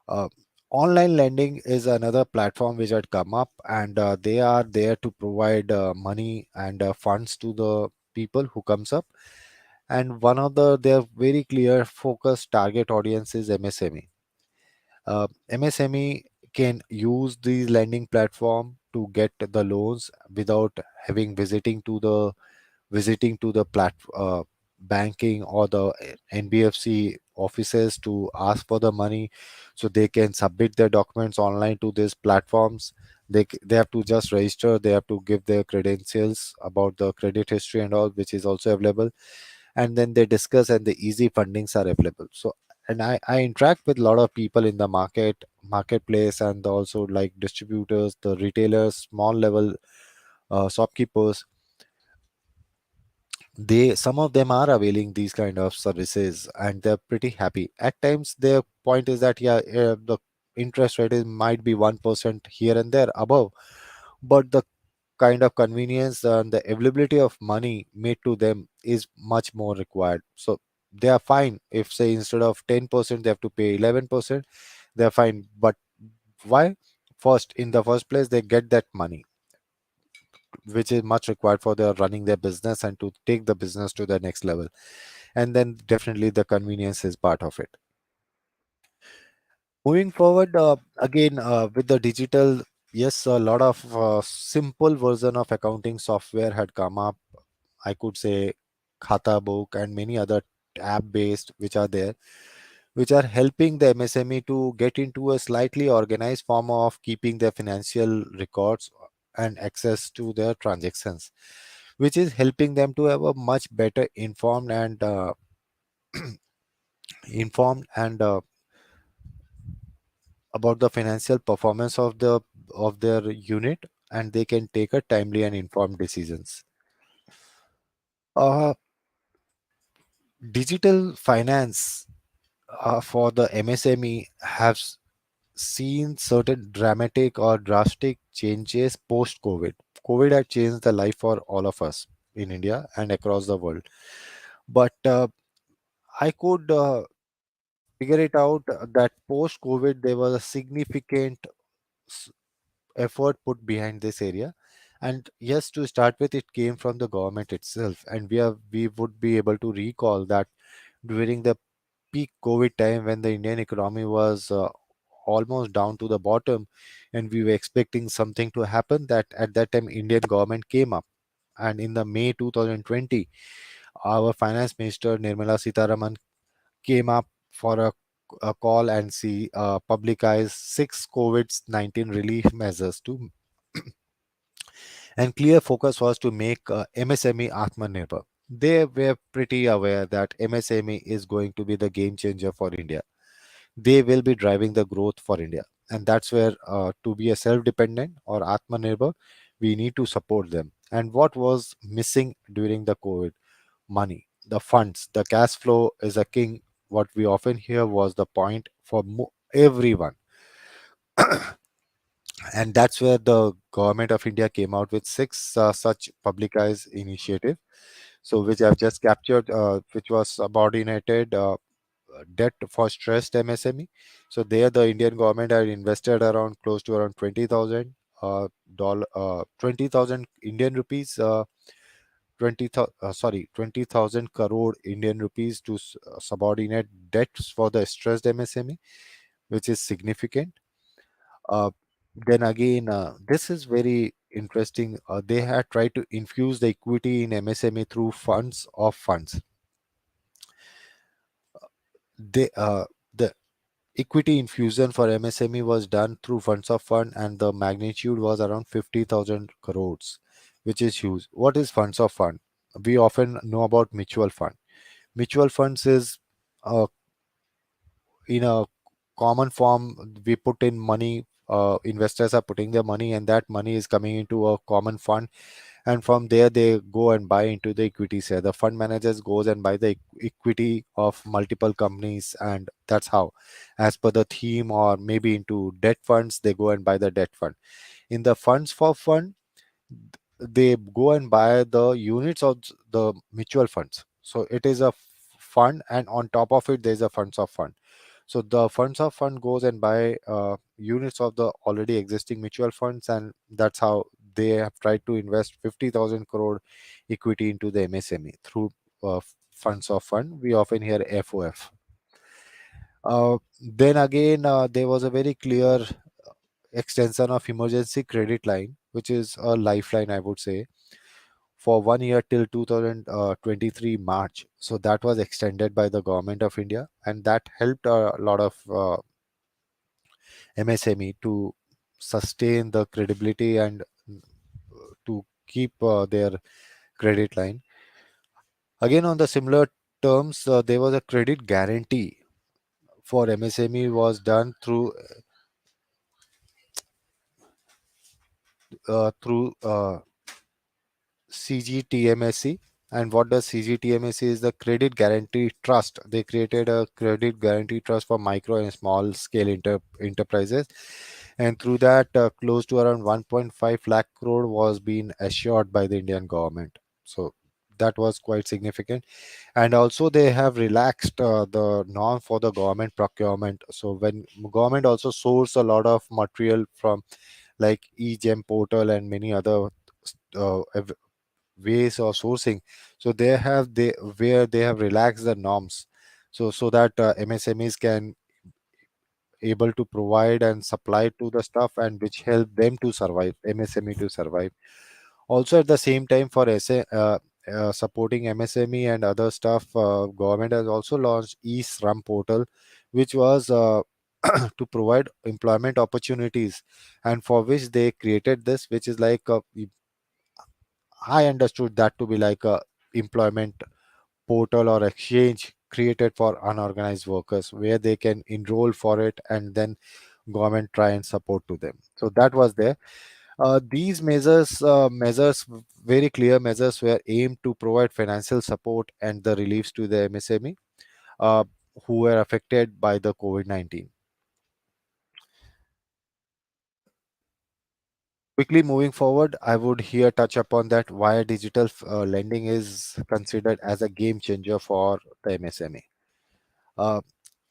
Speaker 6: Uh, Online lending is another platform which had come up, and they are there to provide money and funds to the people who comes up. And one of their very clear focus target audience is MSME. MSME can use these lending platform to get the loans without having visiting to the banking or the NBFC offices to ask for the money. So they can submit their documents online to these platforms. They have to just register, they have to give their credentials about the credit history and all, which is also available, and then they discuss and the easy fundings are available. So and I interact with a lot of people in the marketplace, and also like distributors, the retailers, small level shopkeepers. They Some of them are availing these kind of services and they're pretty happy. At times their point is that yeah, the interest rate is might be 1% here and there above, but the kind of convenience and the availability of money made to them is much more required. So they are fine if say instead of 10% they have to pay 11%, they're fine. But why? First, in the first place, they get that money which is much required for their running their business and to take the business to the next level. And then definitely the convenience is part of it. Moving forward, again with the digital, yes, a lot of simple version of accounting software had come up. I could say Khata Book and many other app based which are there, which are helping the MSME to get into a slightly organized form of keeping their financial records and access to their transactions, which is helping them to have a much better informed and about the financial performance of their unit, and they can take a timely and informed decisions. uh, Digital finance for the MSME have seen certain dramatic or drastic changes post COVID. COVID had changed the life for all of us in India and across the world. But I could figure it out that post COVID there was a significant s- effort put behind this area. And yes, to start with, it came from the government itself, and we would be able to recall that during the peak COVID time when the Indian economy was almost down to the bottom, and we were expecting something to happen. That at that time, Indian government came up, and in the May 2020, our finance minister Nirmala Sitaraman came up for a call and see publicize six COVID-19 relief measures to and clear focus was to make MSME Atmanirbhar. They were pretty aware that MSME is going to be the game changer for India. They will be driving the growth for India. And that's where to be a self-dependent or Atmanirbhar, we need to support them. And what was missing during the COVID? Money, the funds, the cash flow is a king. What we often hear was the point for everyone. And that's where the government of India came out with six such publicized initiative, so which I've just captured, which was subordinated debt for stressed MSME. So there the Indian government had invested around close to around 20,000 dollar 20,000 Indian rupees 20,000 crore Indian rupees to subordinate debts for the stressed MSME, which is significant. uh, then again, this is very interesting. They had tried to infuse the equity in MSME through funds of funds. They the equity infusion for MSME was done through funds of fund, and the magnitude was around 50,000 crores, which is huge. What is funds of fund? We often know about mutual fund. Mutual funds is in a common form. We put in money. Investors are putting their money, and that money is coming into a common fund, and from there they go and buy into the equity share. The fund managers goes and buy the equity of multiple companies, and that's how, as per the theme, or maybe into debt funds, they go and buy the debt fund. In the funds for fund, they go and buy the units of the mutual funds. So it is a fund, and on top of it there's a funds of fund. So the funds of fund goes and buy units of the already existing mutual funds, and that's how they have tried to invest 50,000 crore equity into the MSME through funds of fund. We often hear FOF. Then again, there was a very clear extension of emergency credit line, which is a lifeline, I would say, for 1 year till 2023 March. So that was extended by the government of India, and that helped a lot of MSME to sustain the credibility and to keep their credit line. Again, on the similar terms, there was a credit guarantee for MSME was done through CGTMSC. And what does CGTMSC is? The Credit Guarantee Trust. They created a credit guarantee trust for micro and small scale enterprises, and through that, close to around 1.5 lakh crore was being assured by the Indian government. So that was quite significant. And also they have relaxed the norm for the government procurement. So when government also source a lot of material from like e-gem portal and many other uh, ways of sourcing, so they where they have relaxed the norms, so that MSMEs can able to provide and supply to the stuff, and which help them to survive, MSME to survive. Also at the same time, for supporting MSME and other stuff, government has also launched e-Shram portal, which was to provide employment opportunities, and for which they created this, which is like I understood that to be like a employment portal or exchange created for unorganized workers, where they can enroll for it and then government try and support to them. So that was there. These measures, very clear measures, were aimed to provide financial support and the reliefs to the MSME uh, who were affected by the COVID-19. Quickly moving forward, I would here touch upon that why digital lending is considered as a game changer for the MSME. Uh,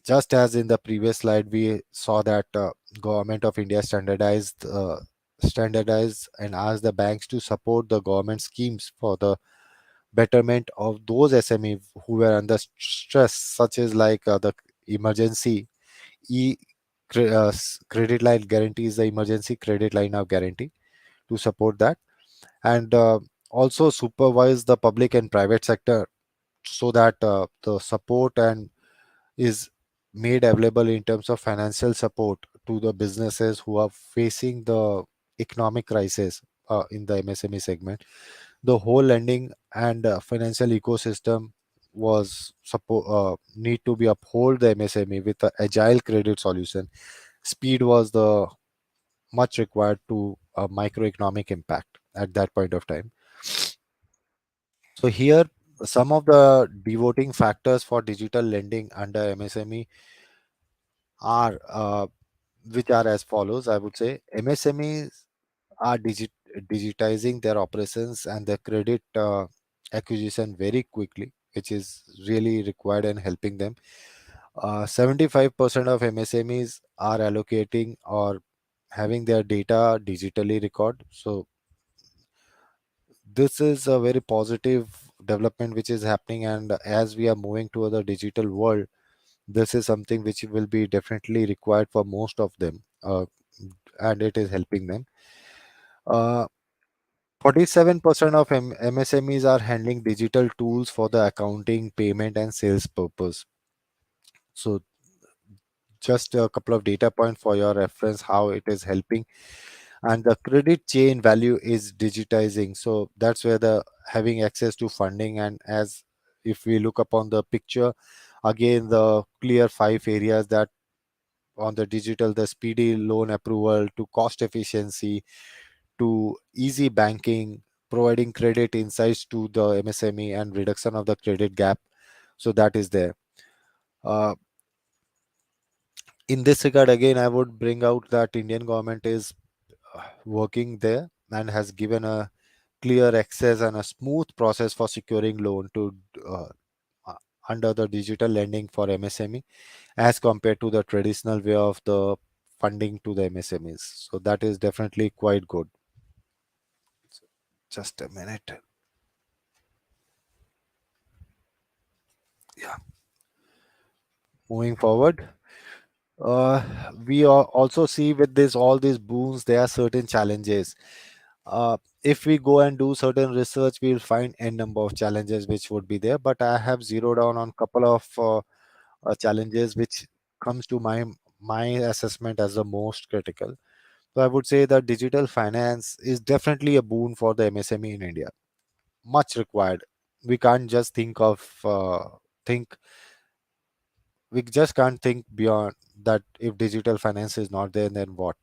Speaker 6: just as in the previous slide, we saw that government of India standardized and asked the banks to support the government schemes for the betterment of those SME who were under stress, such as like the emergency e credit line guarantees, the emergency credit line of guarantee to support that, and also supervise the public and private sector so that the support and is made available in terms of financial support to the businesses who are facing the economic crisis in the MSME segment. The whole lending and financial ecosystem was need to be uphold the MSME with a agile credit solution. Speed was the much required to microeconomic impact at that point of time. So here, some of the devoting factors for digital lending under MSME are which are as follows. I would say MSMEs are digitizing their operations and their credit acquisition very quickly, which is really required and helping them. 75% of MSMEs are allocating or having their data digitally record. So this is a very positive development which is happening, and as we are moving to the digital world, this is something which will be definitely required for most of them, and it is helping them. uh, 47% of MSMEs are handling digital tools for the accounting, payment, and sales purpose. So just a couple of data points for your reference how it is helping. And the credit chain value is digitizing, so that's where the having access to funding. And as if we look upon the picture again, the clear five areas that on the digital, the speedy loan approval to cost efficiency to easy banking, providing credit insights to the MSME and reduction of the credit gap, so that is there. uh, in this regard, again, I would bring out that Indian government is working there and has given a clear access and a smooth process for securing loan to uh, uh, under the digital lending for MSME as compared to the traditional way of the funding to the MSMEs. So that is definitely quite good. Just a minute. Yeah. Moving forward, uh, we also see with this all these booms there are certain challenges. If we go and do certain research, we'll find n number of challenges which would be there, but I have zeroed down on couple of challenges which comes to my assessment as the most critical. So I would say that digital finance is definitely a boon for the MSME in India, much required. We can't just think we just can't think beyond that. If digital finance is not there, then what?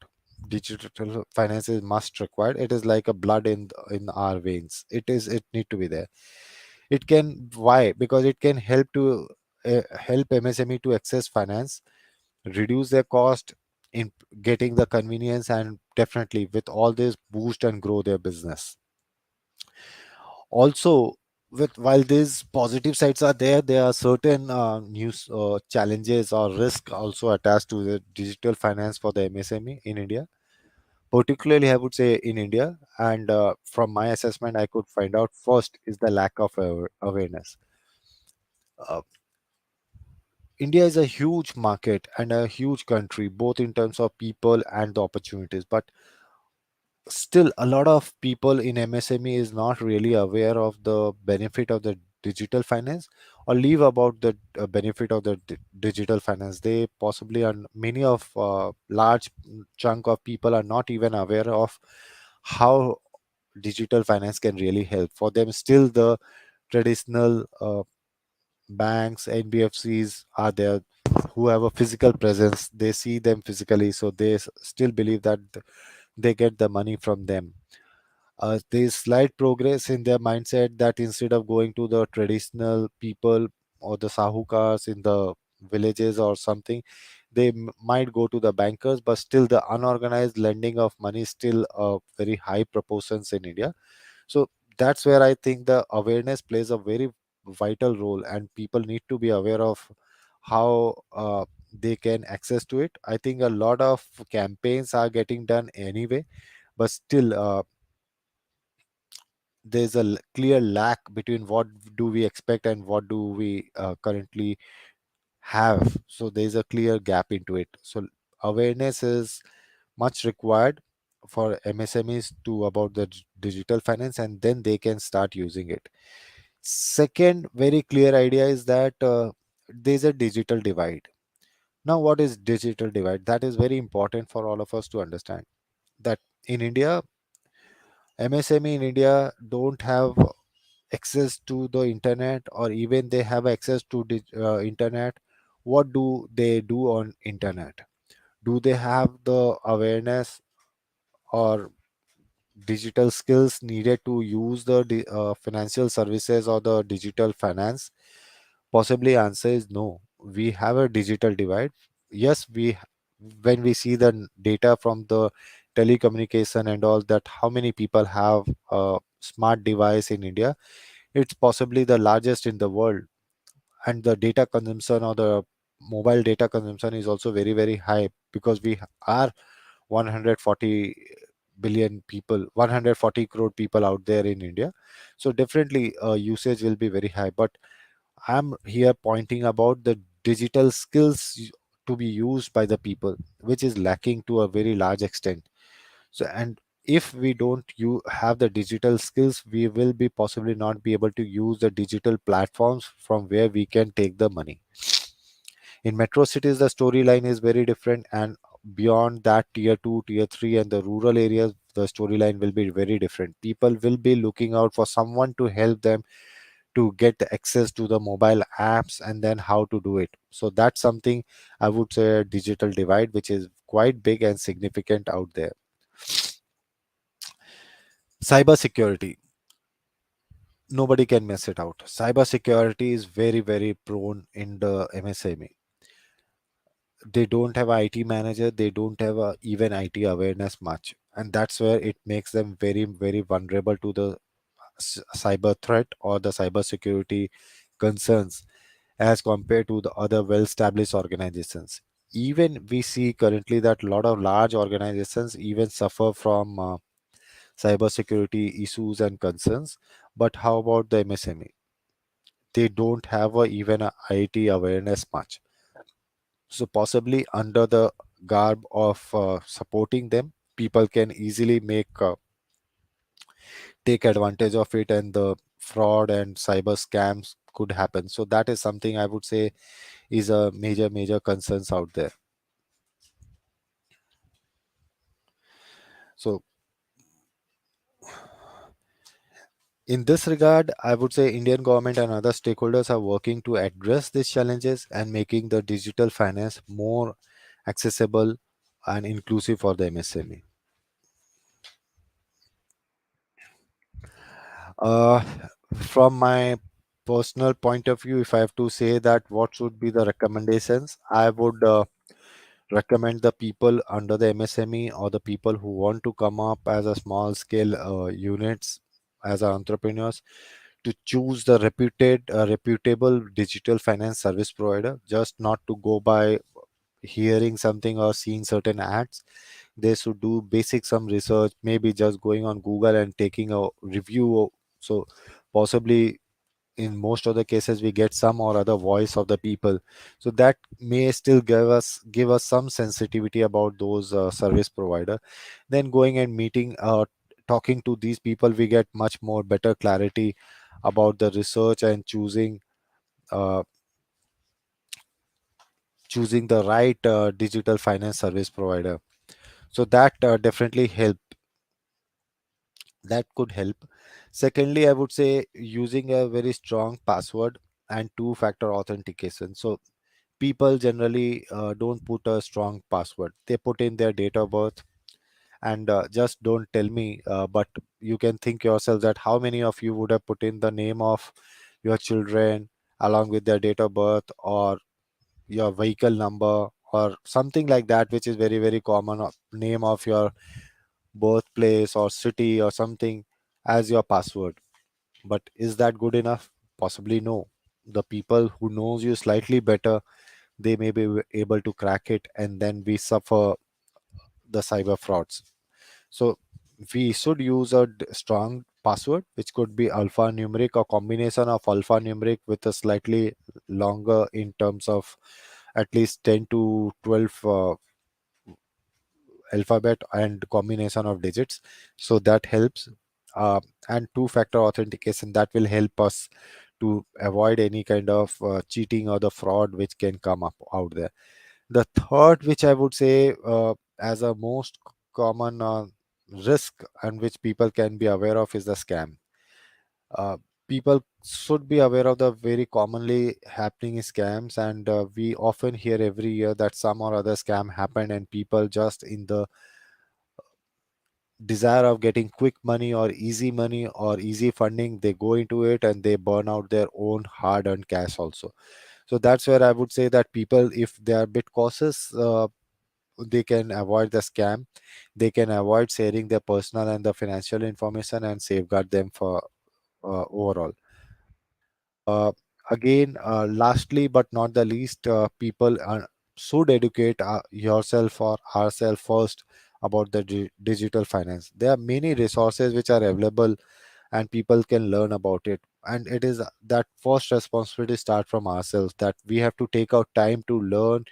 Speaker 6: Digital finance is must required. It is like a blood in our veins. It need to be there. It can, why? Because it can help MSME to access finance, reduce their cost in getting the convenience, and definitely with all this boost and grow their business. Also, with while these positive sides are there, there are certain news challenges or risk also attached to the digital finance for the MSME in India, particularly I would say in India. And from my assessment, I could find out first is the lack of awareness. uh, India is a huge market and a huge country, both in terms of people and the opportunities. But still, a lot of people in MSME is not really aware of the benefit of the digital finance, or leave about the benefit of the digital finance. They possibly are many of large chunk of people are not even aware of how digital finance can really help for them. Still, the traditional banks, NBFCs are there who have a physical presence. They see them physically, so they still believe that they get the money from them. There's slight progress in their mindset that instead of going to the traditional people or the sahukars in the villages or something, they might go to the bankers, but still the unorganized lending of money is still a very high proportions in India. So that's where I think the awareness plays a very vital role, and people need to be aware of how they can access to it. I think a lot of campaigns are getting done anyway, but still there's a clear lack between what do we expect and what do we currently have. So there's a clear gap into it. So awareness is much required for MSMEs to about the digital finance, and then they can start using it. Second very clear idea is that there's a digital divide. Now what is digital divide? That is very important for all of us to understand that in India, MSME in India don't have access to the internet, or even they have access to internet. What do they do on internet? Do they have the awareness or digital skills needed to use the financial services or the digital finance? Possibly answer is no. We have a digital divide. Yes, when we see the data from the telecommunication and all that, how many people have a smart device in India, it's possibly the largest in the world. And the data consumption or the mobile data consumption is also very very high, because we are 140 billion people, 140 crore people out there in India. So definitely usage will be very high. But I'm here pointing about the digital skills to be used by the people, which is lacking to a very large extent. So, and if we don't you have the digital skills, we will be possibly not be able to use the digital platforms from where we can take the money. In metro cities, the storyline is very different, and beyond that, tier 2, tier 3, and the rural areas, the storyline will be very different. People will be looking out for someone to help them to get the access to the mobile apps and then how to do it. So that's something I would say a digital divide, which is quite big and significant out there. Cyber security, nobody can mess it out. Cyber security is very very prone in the MSME. They don't have a IT manager, they don't have a, even IT awareness much, and that's where it makes them very very vulnerable to the cyber threat or the cyber security concerns as compared to the other well established organizations. Even we see currently that a lot of large organizations even suffer from cybersecurity issues and concerns. But how about the MSME? They don't have even a IT awareness much. So possibly under the garb of supporting them, people can easily make take advantage of it, and the fraud and cyber scams could happen. So that is something I would say is a major concerns out there. So in this regard, I would say Indian government and other stakeholders are working to address these challenges and making the digital finance more accessible and inclusive for the MSME. Uh, from my personal point of view, if I have to say that what should be the recommendations, I would recommend the people under the MSME or the people who want to come up as a small scale units as entrepreneurs to choose the reputable digital finance service provider, just not to go by hearing something or seeing certain ads. They should do basic some research, maybe just going on Google and taking a review. So possibly in most of the cases we get some or other voice of the people, so that may still give us some sensitivity about those service provider. Then going and meeting talking to these people, we get much more better clarity about the research and uh, choosing the right digital finance service provider. So that definitely could help. Secondly, I would say using a very strong password and two factor authentication. So people generally don't put a strong password, they put in their date of birth And just don't tell me, but you can think yourself that how many of you would have put in the name of your children along with their date of birth, or your vehicle number, or something like that, which is very very common, name of your birthplace or city or something, as your password. But is that good enough? Possibly no. The people who knows you slightly better, they may be able to crack it, and then we suffer the cyber frauds. So we should use a strong password, which could be alphanumeric or combination of alphanumeric with a slightly longer in terms of at least 10 to 12 alphabet and combination of digits. So that helps. uh, and two-factor authentication, that will help us to avoid any kind of cheating or the fraud which can come up out there. The third, which I would say as a most common risk and which people can be aware of, is the scam. uh, People should be aware of the very commonly happening scams, and we often hear every year that some or other scam happened, and people just in the desire of getting quick money or easy funding, they go into it and they burn out their own hard earned cash also. So that's where I would say that people, if they are a bit cautious, they can avoid the scam. They can avoid sharing their personal and the financial information and safeguard them for overall. Uh, Again, lastly but not the least, people should educate yourself or ourselves first about the digital finance. There are many resources which are available, and people can learn about it. And it is that first responsibility start from ourselves, that we have to take out time to learn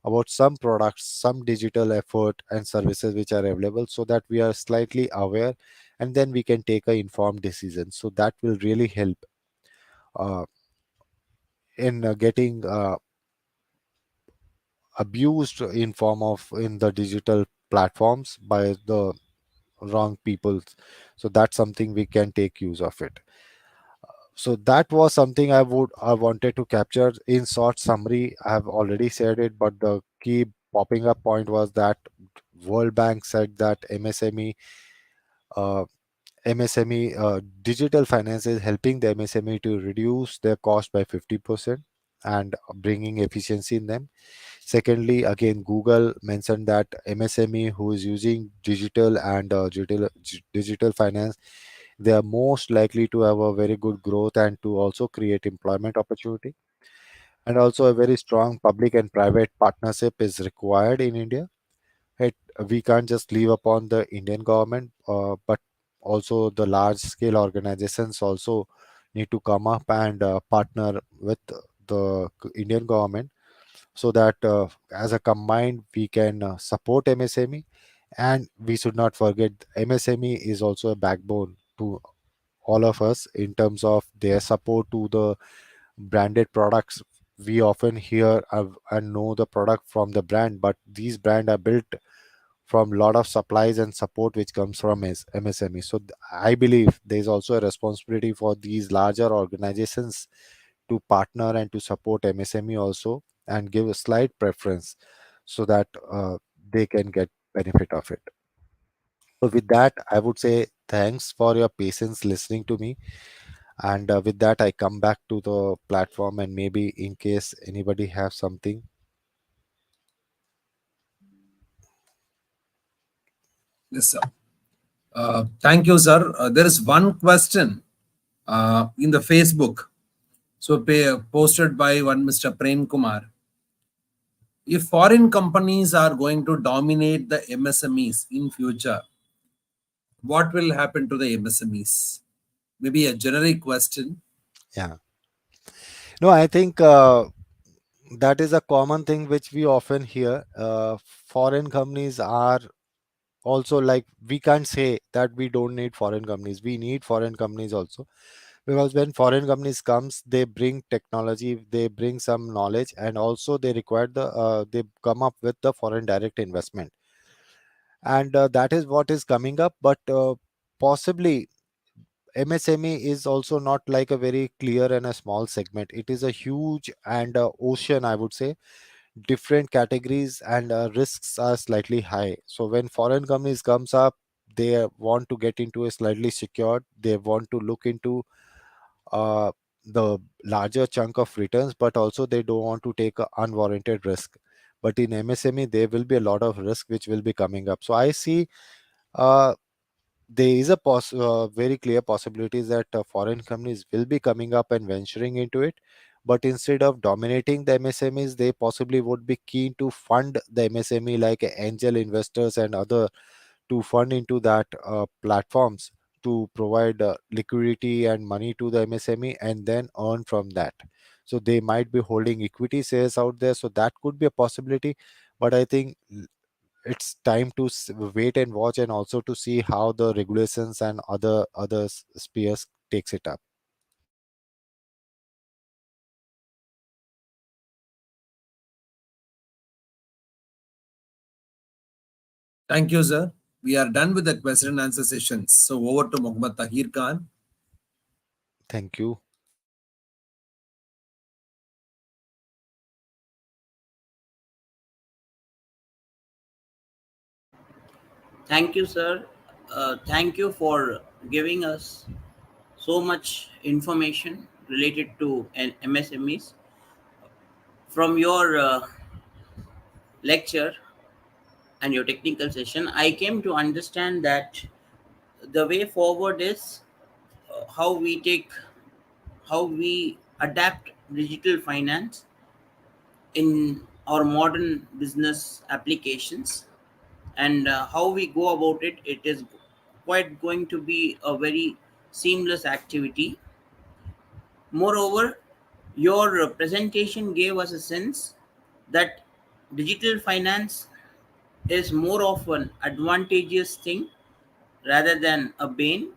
Speaker 6: about some products, some digital effort and services which are available, so that we are slightly aware, and then we can take a informed decision. So that will really help uh, in getting abused in form of in the digital platforms by the wrong people. So that's something we can take use of it. So that was something I wanted to capture in short summary. I have already said it, but the key popping up point was that World Bank said that uh, MSME digital finance is helping the MSME to reduce their cost by 50% and bringing efficiency in them. Secondly, again, Google mentioned that MSME who is using digital and digital finance, they are most likely to have a very good growth and to also create employment opportunity. And also, a very strong public and private partnership is required in India. It, we can't just leave upon the Indian government, but also the large scale organizations also need to come up and partner with the Indian government, so that as a combined we can support MSME. And we should not forget MSME is also a backbone to all of us in terms of their support to the branded products. We often hear and know the product from the brand, but these brands are built from a lot of supplies and support which comes from MSME. So I believe there is also a responsibility for these larger organizations to partner and to support MSME also, and give a slight preference, so that they can get benefit of it. So with that, I would say thanks for your patience listening to me. And with that, I come back to the platform, and maybe in case anybody have something.
Speaker 7: Yes, sir. Thank you, sir. There is one question in the Facebook, so posted by one Mr. Prem Kumar. If foreign companies are going to dominate the MSMEs in future, what will happen to the MSMEs? Maybe a generic question.
Speaker 6: Yeah. No, I think that is a common thing which we often hear. Foreign companies are also, like, we can't say that we don't need foreign companies. We need foreign companies also, because when foreign companies comes, they bring technology, they bring some knowledge, and also they require they come up with the foreign direct investment. And that is what is coming up. But possibly MSME is also not like a very clear and a small segment. It is a huge and ocean, I would say. different categories and risks are slightly high. So when foreign companies comes up, they want to get into a slightly secured, they want to look into uh, the larger chunk of returns, but also they don't want to take a unwarranted risk. But in MSME, there will be a lot of risk which will be coming up. So I see uh, there is a very clear possibility that foreign companies will be coming up and venturing into it. But instead of dominating the MSMEs, they possibly would be keen to fund the MSME like angel investors and other to fund into that platforms to provide liquidity and money to the MSME and then earn from that. So they might be holding equity shares out there. So that could be a possibility. But I think it's time to wait and watch, and also to see how the regulations and other spheres takes it up.
Speaker 7: Thank you, sir. We are done with the question and answer sessions. So over to Muhammad Tahir Khan.
Speaker 6: Thank you.
Speaker 4: Thank you, sir. Thank you for giving us so much information related to MSMEs. From your lecture and your technical session, I came to understand that the way forward is how we take, how we adapt digital finance in our modern business applications, and how we go about it. It is quite going to be a very seamless activity. Moreover, your presentation gave us a sense that digital finance is more of an advantageous thing rather than a bane.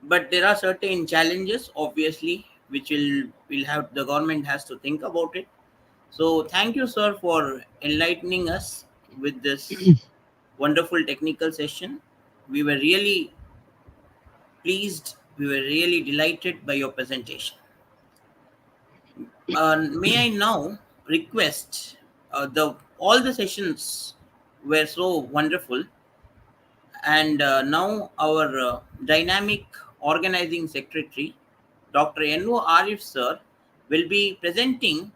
Speaker 4: But there are certain challenges, obviously, which will have the government has to think about it. So thank you, sir, for enlightening us with this wonderful technical session. We were really pleased. We were really delighted by your presentation. May I now request the all the sessions were so wonderful, and now our dynamic organizing secretary, Dr. N.O. Arif sir, will be presenting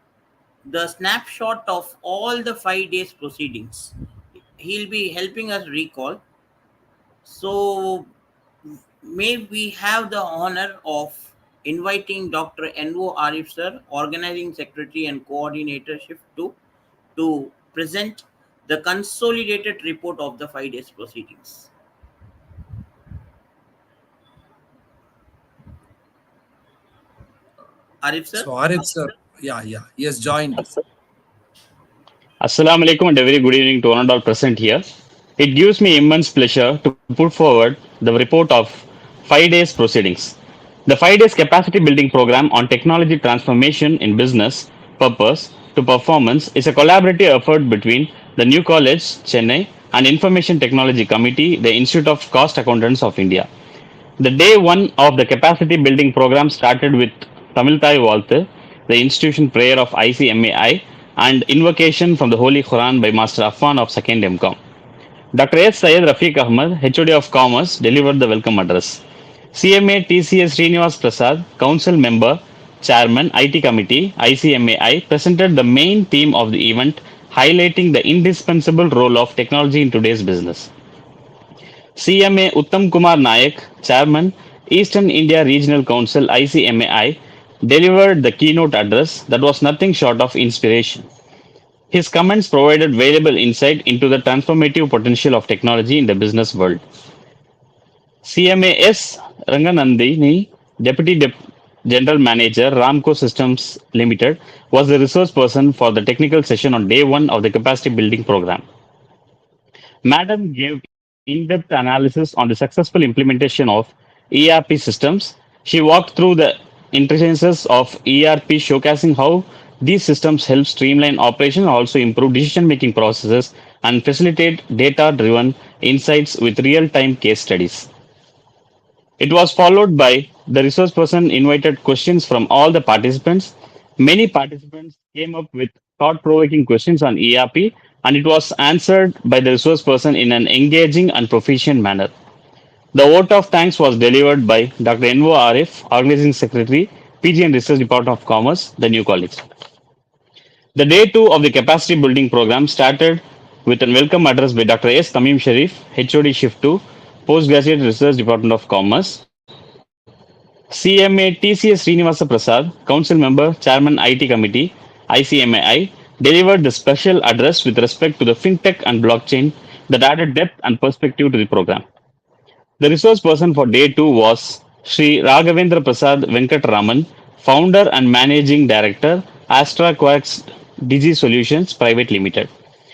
Speaker 4: the snapshot of all the 5 days proceedings. He'll be helping us recall. So, may we have the honor of inviting Dr. N.O. Arif sir, organizing secretary and coordinatorship, to present the consolidated report of the 5 days proceedings. Arif sir?
Speaker 7: So Arif sir, yeah, he has joined.
Speaker 8: Assalamu alaikum and a very good evening to one and all present here. It gives me immense pleasure to put forward the report of 5 days proceedings. The 5 days capacity building program on technology transformation in business, purpose to performance is a collaborative effort between the New College, Chennai, and Information Technology Committee, the Institute of Cost Accountants of India. The day one of the capacity building program started with Tamilthai Valthu, the institution prayer of ICMAI, and invocation from the Holy Quran by Master Affan of 2nd MCOM. Dr. S. Syed Rafiq Ahmad, HOD of Commerce, delivered the welcome address. CMA TCS Srinivas Prasad, Council Member, Chairman, IT Committee, ICMAI, presented the main theme of the event, highlighting the indispensable role of technology in today's business. CMA Uttam Kumar Nayak, Chairman, Eastern India Regional Council ICMAI, delivered the keynote address that was nothing short of inspiration. His comments provided valuable insight into the transformative potential of technology in the business world. CMAS Ranganandini, General Manager, Ramco Systems Limited, was the resource person for the technical session on day one of the capacity building program. Madam gave in-depth analysis on the successful implementation of ERP systems. She walked through the intricacies of ERP, showcasing how these systems help streamline operations, also improve decision-making processes, and facilitate data-driven insights with real-time case studies. It was followed by the resource person invited questions from all the participants. Many participants came up with thought provoking questions on ERP, and it was answered by the resource person in an engaging and proficient manner. The vote of thanks was delivered by Dr. Envo Arif, Organizing Secretary, PG and Research Department of Commerce, the new college. The day two of the capacity building program started with a welcome address by Dr. S. Tamim Sharif, HOD Shift 2, Postgraduate Research Department of Commerce. CMA TCS Srinivasa Prasad, Council Member, Chairman IT Committee, ICMAI, delivered the special address with respect to the fintech and blockchain that added depth and perspective to the program. The resource person for day two was Sri Raghavendra Prasad Venkataraman, founder and managing director, Astra Quarks Digi Solutions Private Limited.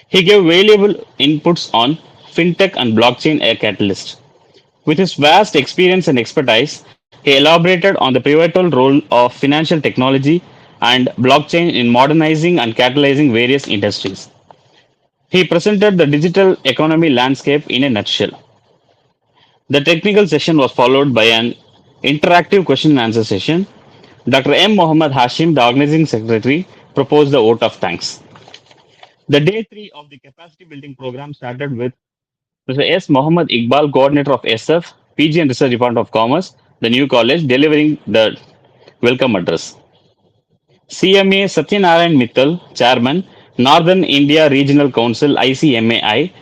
Speaker 8: He gave valuable inputs on fintech and blockchain a catalyst. With his vast experience and expertise, he elaborated on the pivotal role of financial technology and blockchain in modernizing and catalyzing various industries. He presented the digital economy landscape in a nutshell. The technical session was followed by an interactive question and answer session. Dr. M. Mohammad Hashim, the organizing secretary, proposed the vote of thanks. The day three of the capacity building program started with Mr. S. Mohammad Iqbal, coordinator of SF, PG and Research Department of Commerce, the new college, delivering the welcome address. CMA Satyanarayan Mittal, chairman, Northern India Regional Council ICMAI,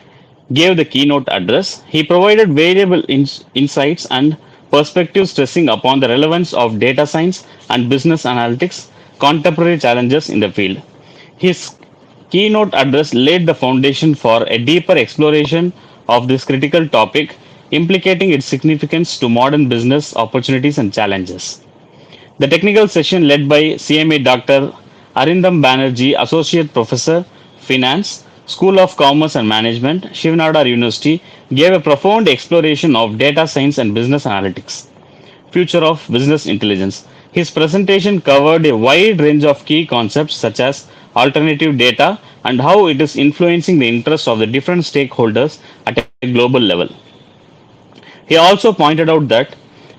Speaker 8: gave the keynote address. He provided variable insights and perspectives, stressing upon the relevance of data science and business analytics, contemporary challenges in the field. His keynote address laid the foundation for a deeper exploration of this critical topic, implicating its significance to modern business opportunities and challenges. The technical session led by CMA Dr. Arindam Banerjee, Associate Professor, Finance, School of Commerce and Management, Shivnadar University, gave a profound exploration of data science and business analytics, future of business intelligence. His presentation covered a wide range of key concepts such as alternative data and how it is influencing the interests of the different stakeholders at a global level. He also pointed out that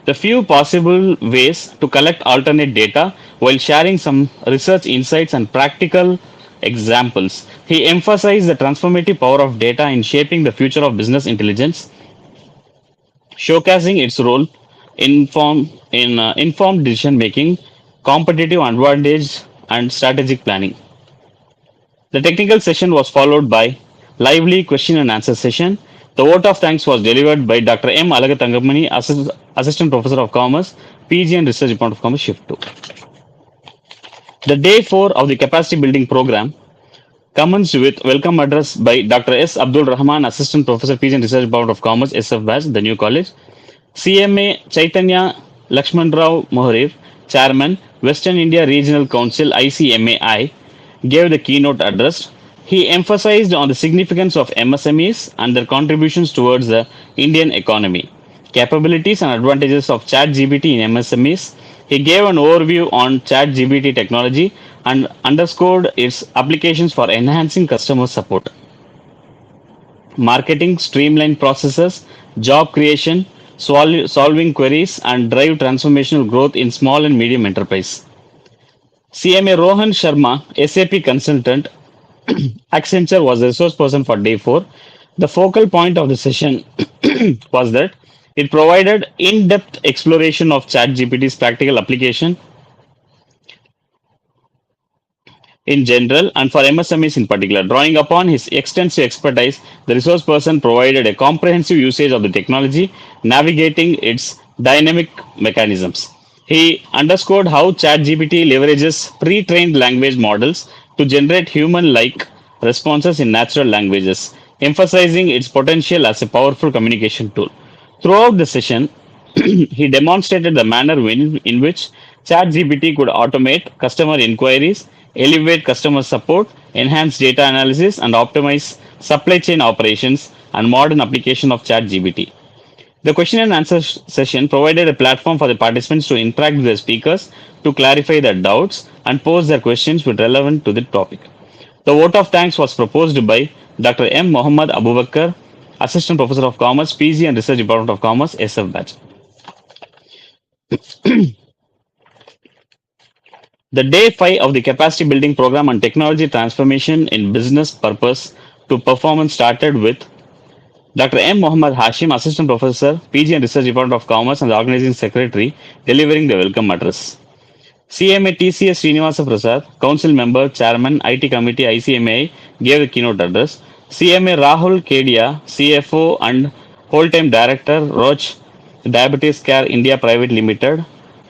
Speaker 8: the few possible ways to collect alternate data while sharing some research insights and practical examples. He emphasized the transformative power of data in shaping the future of business intelligence, showcasing its role in informed decision making, competitive advantage, and strategic planning. The technical session was followed by lively question and answer session. The vote of thanks was delivered by Dr. M. Alagatangamani, Assistant Professor of Commerce, PG and Research Department of Commerce, Shift 2. The day 4 of the capacity building program commenced with welcome address by Dr. S. Abdul Rahman, Assistant Professor, PG and Research Department of Commerce, SF Batch, the new college. CMA Chaitanya Lakshman Rao Moharir, Chairman, Western India Regional Council, ICMAI, gave the keynote address. He emphasized on the significance of MSMEs and their contributions towards the Indian economy, capabilities and advantages of ChatGPT in MSMEs. He gave an overview on ChatGPT technology and underscored its applications for enhancing customer support, marketing, streamlined processes, job creation, solving queries, and drive transformational growth in small and medium enterprise. CMA Rohan Sharma, SAP consultant, Accenture, was the resource person for day 4. The focal point of the session was that it provided in-depth exploration of ChatGPT's practical application in general and for MSMEs in particular. Drawing upon his extensive expertise, the resource person provided a comprehensive usage of the technology, navigating its dynamic mechanisms. He underscored how ChatGPT leverages pre-trained language models to generate human-like responses in natural languages, emphasizing its potential as a powerful communication tool. Throughout the session, he demonstrated the manner in which ChatGPT could automate customer inquiries, elevate customer support, enhance data analysis, and optimize supply chain operations and modern application of ChatGPT. The question and answer session provided a platform for the participants to interact with the speakers to clarify their doubts and pose their questions with relevant to the topic. The vote of thanks was proposed by Dr. M. Mohammad Abubakar, Assistant Professor of Commerce, PG and Research Department of Commerce, SF Batch. The day 5 of the capacity building program on technology transformation in business purpose to performance started with Dr. M. Mohammad Hashim, Assistant Professor, PG and Research Department of Commerce and the Organizing Secretary, delivering the welcome address. CMA TCS Srinivasa Prasad, Council Member, Chairman, IT Committee, ICMA, gave the keynote address. CMA Rahul Kedia, CFO and whole-time Director, Roche Diabetes Care India Private Limited,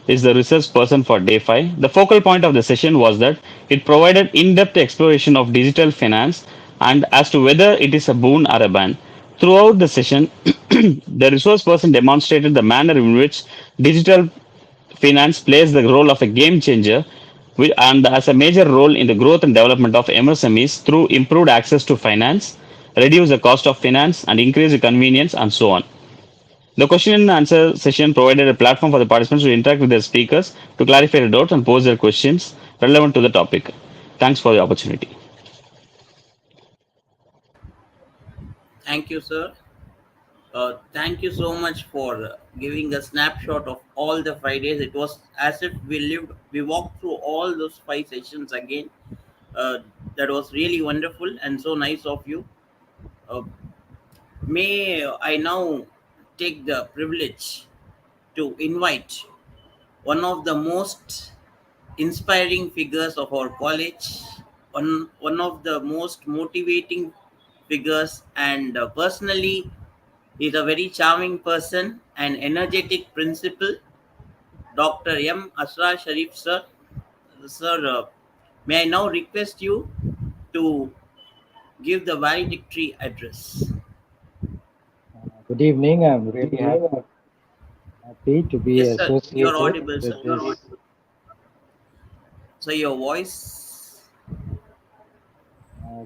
Speaker 8: is the research person for day 5. The focal point of the session was that it provided in-depth exploration of digital finance and as to whether it is a boon or a ban. Throughout the session, the resource person demonstrated the manner in which digital finance plays the role of a game changer and has a major role in the growth and development of MSMEs through improved access to finance, reduce the cost of finance, and increase the convenience, and so on. The question and answer session provided a platform for the participants to interact with their speakers to clarify their doubts and pose their questions relevant to the topic. Thanks for the opportunity.
Speaker 4: Thank you, sir. Thank you so much for giving a snapshot of all the 5 days. It was as if we walked through all those 5 sessions again. Uh, that was really wonderful and so nice of you. Uh, may I now take the privilege to invite one of the most inspiring figures of our college, one of the most motivating figures, and personally, he's a very charming person and energetic principal, Dr. M. Asra Sharif, sir. Sir, may I now request you to give the valedictory address?
Speaker 9: Good evening. I'm really happy to be
Speaker 4: Yes, sir. You're
Speaker 9: associated
Speaker 4: audible,
Speaker 9: with
Speaker 4: sir.
Speaker 9: this.
Speaker 4: So your voice.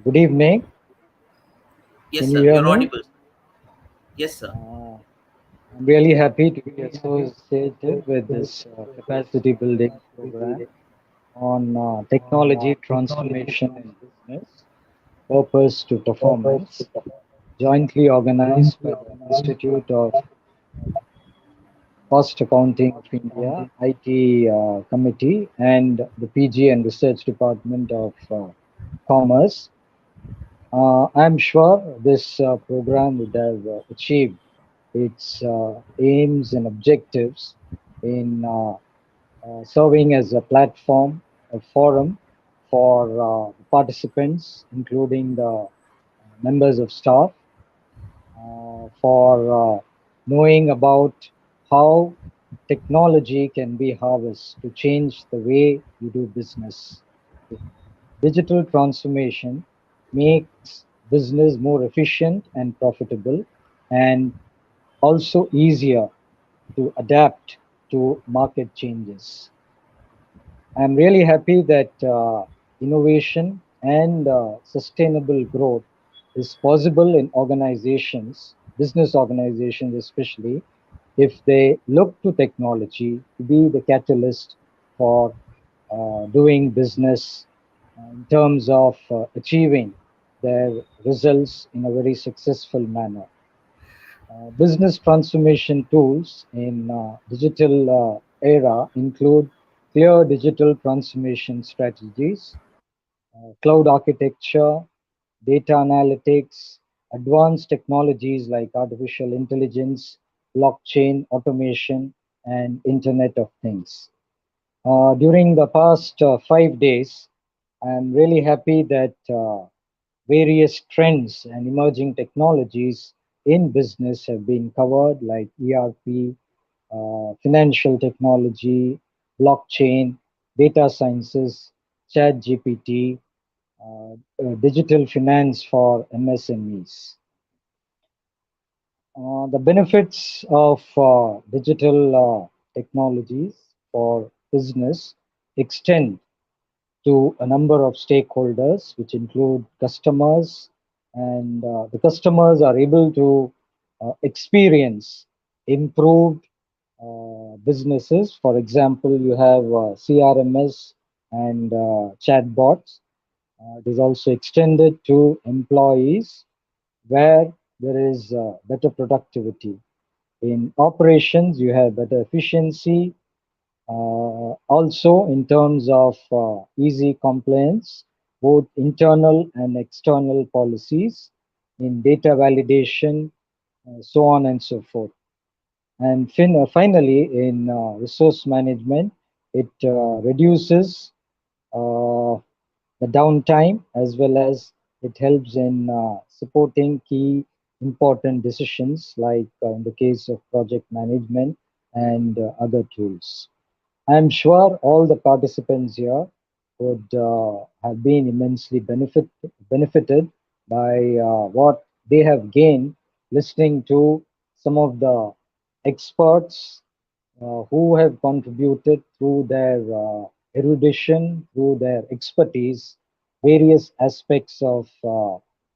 Speaker 9: Good evening.
Speaker 4: Yes,
Speaker 9: Can you
Speaker 4: sir.
Speaker 9: hear
Speaker 4: You're
Speaker 9: me?
Speaker 4: audible. Yes, sir.
Speaker 9: I'm really happy to be associated with this capacity building program on technology transformation in business, purpose to performance, jointly organized by the Institute of Cost Accounting of India, IT Committee, and the PG and Research Department of Commerce. I'm sure this program would have achieved its aims and objectives in serving as a platform, a forum for participants, including the members of staff, for knowing about how technology can be harnessed to change the way you do business. Digital transformation makes business more efficient and profitable, and also easier to adapt to market changes. I'm really happy that innovation and sustainable growth is possible in organizations, business organizations especially, if they look to technology to be the catalyst for doing business in terms of achieving their results in a very successful manner. Business transformation tools in digital era include clear digital transformation strategies, cloud architecture, data analytics, advanced technologies like artificial intelligence, blockchain, automation, and Internet of Things. During the past 5 days, I'm really happy that various trends and emerging technologies in business have been covered, like ERP, financial technology, blockchain, data sciences, chat GPT, digital finance for MSMEs. The benefits of digital technologies for business extend to a number of stakeholders, which include customers, and the customers are able to experience improved businesses. For example, you have CRMS and chatbots. It is also extended to employees where there is better productivity. In operations, you have better efficiency, Also, in terms of easy compliance, both internal and external policies in data validation, so on and so forth. And finally, in resource management, it reduces the downtime as well as it helps in supporting key important decisions like in the case of project management and other tools. I'm sure all the participants here would have been immensely benefited by what they have gained listening to some of the experts who have contributed through their erudition, through their expertise, various aspects of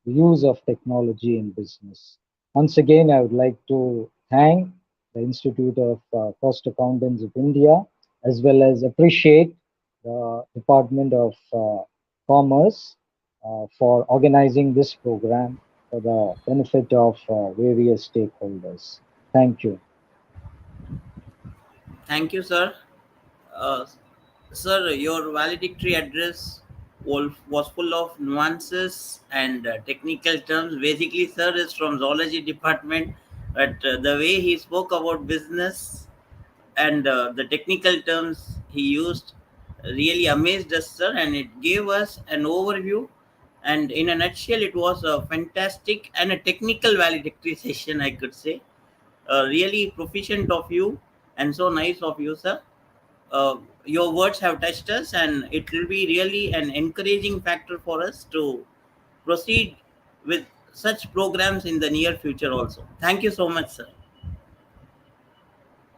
Speaker 9: use of technology in business. Once again, I would like to thank the Institute of Cost Accountants of India, as well as appreciate the Department of Commerce for organizing this program for the benefit of various stakeholders. Thank you.
Speaker 4: Thank you, sir. Uh, Sir, your valedictory address was full of nuances and technical terms. Basically, sir is from zoology department, but the way he spoke about business and the technical terms he used really amazed us, sir, and it gave us an overview. And in a nutshell, it was a fantastic and a technical valedictory session, I could say. Really proficient of you and so nice of you, sir. Your words have touched us, and it will be really an encouraging factor for us to proceed with such programs in the near future also. Thank you so much, sir.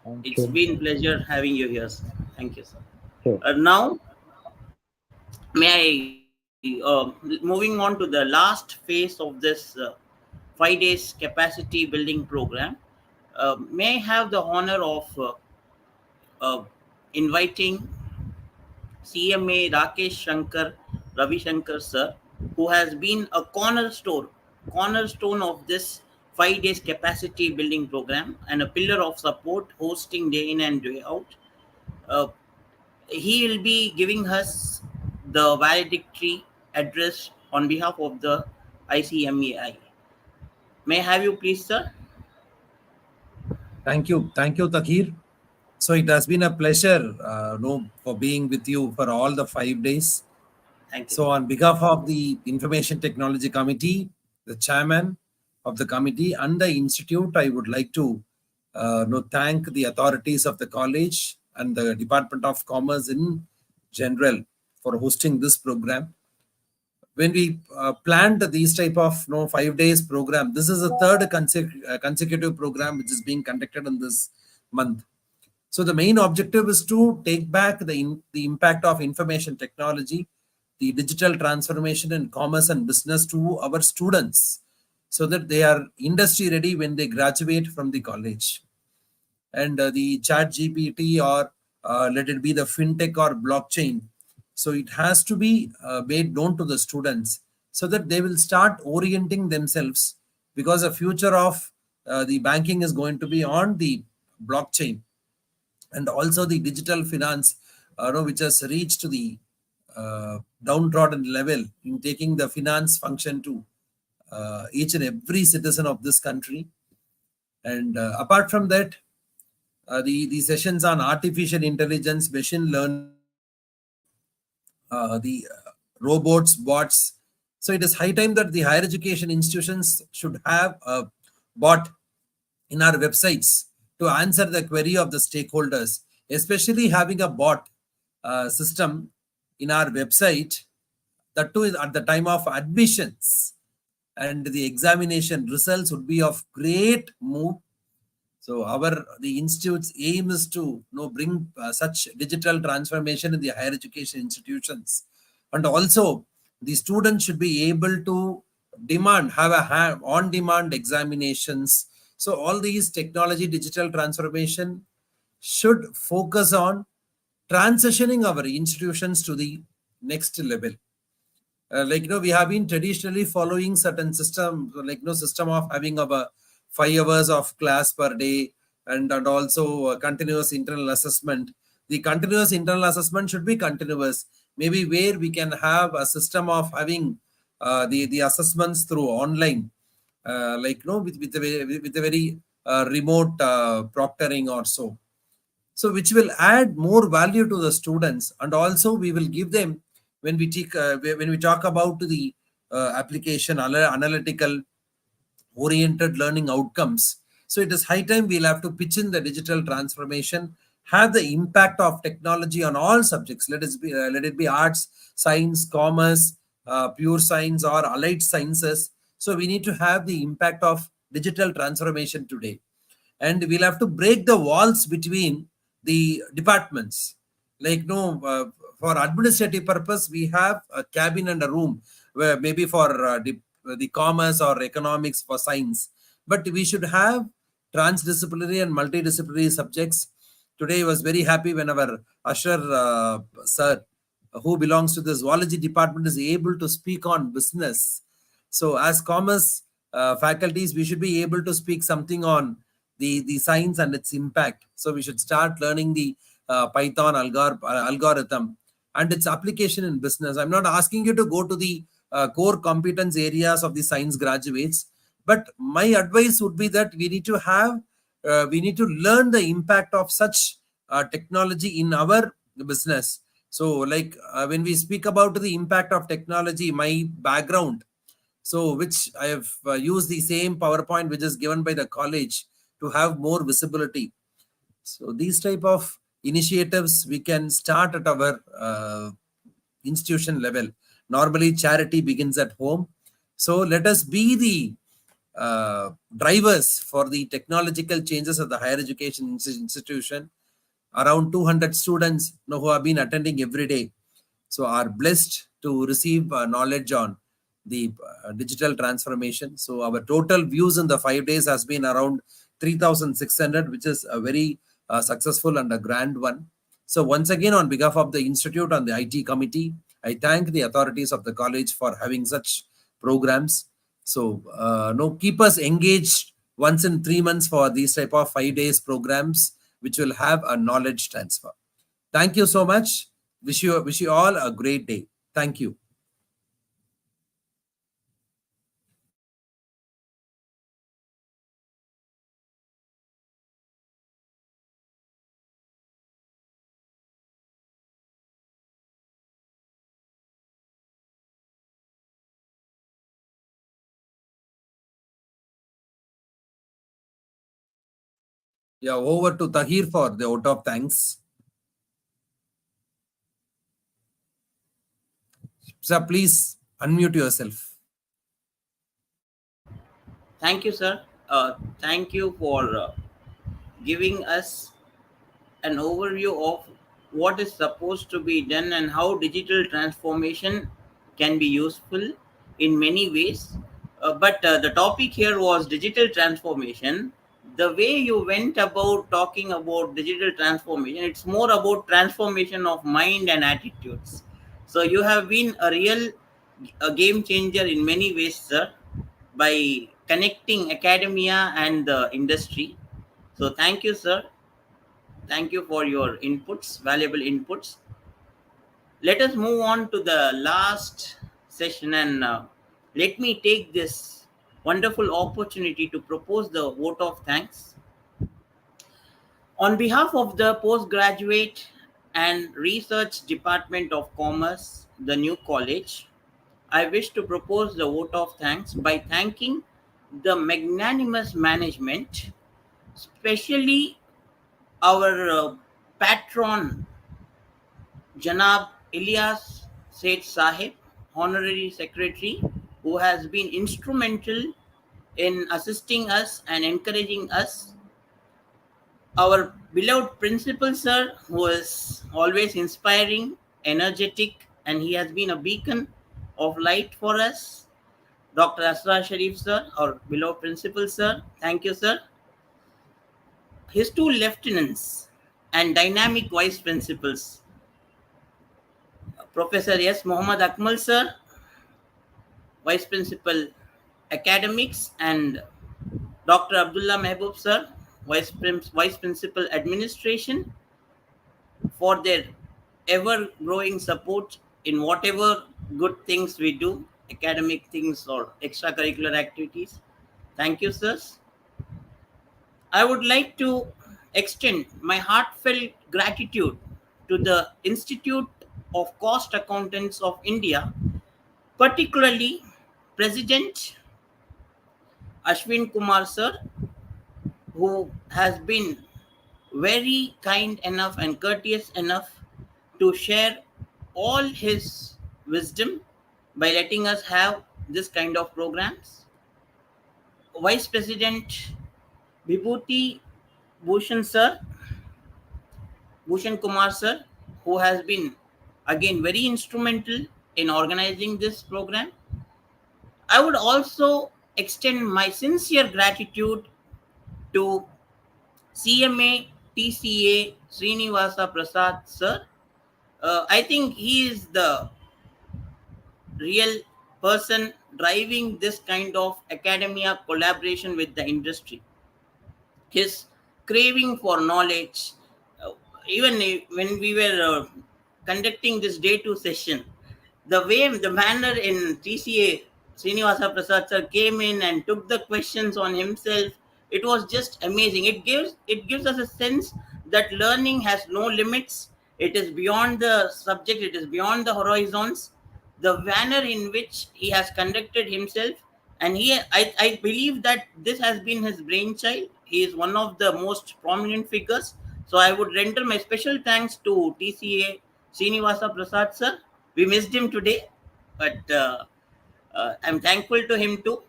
Speaker 9: Thank
Speaker 4: It's
Speaker 9: you.
Speaker 4: been pleasure having you here, sir. Thank you, sir.
Speaker 9: Sure.
Speaker 4: Now, moving on to the last phase of this 5 days capacity building program, may I have the honor of inviting CMA Rakesh Shankar Ravi Shankar sir, who has been a cornerstone of this 5 days capacity building program and a pillar of support, hosting day in and day out. Uh, he will be giving us the valedictory address on behalf of the ICMEI. May I have you, please, sir?
Speaker 7: Thank you, Takir. So it has been a pleasure, for being with you for all the 5 days.
Speaker 4: Thank you,
Speaker 7: So,
Speaker 4: sir.
Speaker 7: on behalf of the Information Technology Committee, the chairman of the committee, and the institute, I would like to thank the authorities of the college and the Department of Commerce in general for hosting this program. When we planned these type of 5 days program, this is the third consecutive program which is being conducted in this month. So the main objective is to take back the impact of information technology, the digital transformation in commerce and business to our students, so that they are industry ready when they graduate from the college. And the chat GPT, or let it be the fintech or blockchain, so it has to be made known to the students so that they will start orienting themselves, because the future of the banking is going to be on the blockchain, and also the digital finance, which has reached the downtrodden level in taking the finance function to each and every citizen of this country. And apart from that, the sessions on artificial intelligence, machine learning, the robots, bots. So it is high time that the higher education institutions should have a bot in our websites to answer the query of the stakeholders, especially having a bot system in our website, that too is at the time of admissions and the examination results would be of great move. So the institute's aim is to bring such digital transformation in the higher education institutions, and also the students should be able to have on-demand examinations. So all these technology digital transformation should focus on transitioning our institutions to the next level. We have been traditionally following certain system, system of having about 5 hours of class per day, and also continuous internal assessment. The continuous internal assessment should be continuous. Maybe where we can have a system of having the assessments through online, with a very remote proctoring or so. So which will add more value to the students, and also we will give them, when we talk about the application analytical oriented learning outcomes. So it is high time we'll have to pitch in the digital transformation, have the impact of technology on all subjects. Let it be arts, science, commerce, pure science, or allied sciences. So we need to have the impact of digital transformation today, and we'll have to break the walls between the departments. Like, no, for administrative purpose, we have a cabin and a room where maybe for the commerce or economics for science, but we should have transdisciplinary and multidisciplinary subjects. Today I was very happy when our Usher sir, who belongs to the zoology department, is able to speak on business. So as commerce faculties, we should be able to speak something on the science and its impact. So we should start learning the Python algorithm and its application in business. I'm not asking you to go to the core competence areas of the science graduates, but my advice would be that we need to learn the impact of such technology in our business. So like when we speak about the impact of technology, my background, so which I have used the same PowerPoint which is given by the college to have more visibility. So these type of initiatives we can start at our institution level. Normally charity begins at home. So let us be the drivers for the technological changes of the higher education institution. Around 200 students who have been attending every day, so are blessed to receive knowledge on the digital transformation. So our total views in the 5 days has been around 3,600, which is a very successful and a grand one. So once again, on behalf of the institute and the IT committee, I thank the authorities of the college for having such programs. So keep us engaged once in 3 months for these type of 5 days programs, which will have a knowledge transfer. Thank you so much. Wish you all a great day. Thank you. Yeah, over to Tahir for the vote of thanks. Sir, please unmute yourself.
Speaker 4: Thank you, sir. Thank you for giving us an overview of what is supposed to be done and how digital transformation can be useful in many ways. But the topic here was digital transformation. The way you went about talking about digital transformation, it's more about transformation of mind and attitudes. So you have been a game changer in many ways, sir, by connecting academia and the industry. So thank you, sir. Thank you for your inputs, valuable inputs. Let us move on to the last session, and let me take this wonderful opportunity to propose the vote of thanks. On behalf of the Postgraduate and Research Department of Commerce, the new college, I wish to propose the vote of thanks by thanking the magnanimous management, especially our patron, Janab Ilyas Seth Sahib, Honorary Secretary, who has been instrumental in assisting us and encouraging us. Our beloved Principal Sir, who is always inspiring, energetic, and he has been a beacon of light for us. Dr. Asra Sharif Sir, our beloved Principal Sir, thank you, sir. His two lieutenants and dynamic vice principals, Professor S. Muhammad Akmal Sir, Vice Principal Academics, and Dr. Abdullah Mehboob Sir, Vice Principal Administration. for their ever growing support in whatever good things we do, academic things or extracurricular activities. Thank you, sirs. I would like to extend my heartfelt gratitude to the Institute of Cost Accountants of India, particularly President Ashwin Kumar sir, who has been very kind enough and courteous enough to share all his wisdom by letting us have this kind of programs. Vice President Vibhuti Bhushan sir, Bhushan Kumar sir, who has been again very instrumental in organizing this program. I would also extend my sincere gratitude to CMA TCA Srinivasa Prasad sir. I think he is the real person driving this kind of academia collaboration with the industry. His craving for knowledge, uh, even when we were conducting this day two session, the manner in TCA Srinivasa Prasad sir came in and took the questions on himself, it was just amazing. It gives us a sense that learning has no limits. It is beyond the subject, it is beyond the horizons. The manner in which he has conducted himself, and I believe that this has been his brainchild. He is one of the most prominent figures. So I would render my special thanks to TCA Srinivasa Prasad sir. We missed him today, but I'm thankful to him too.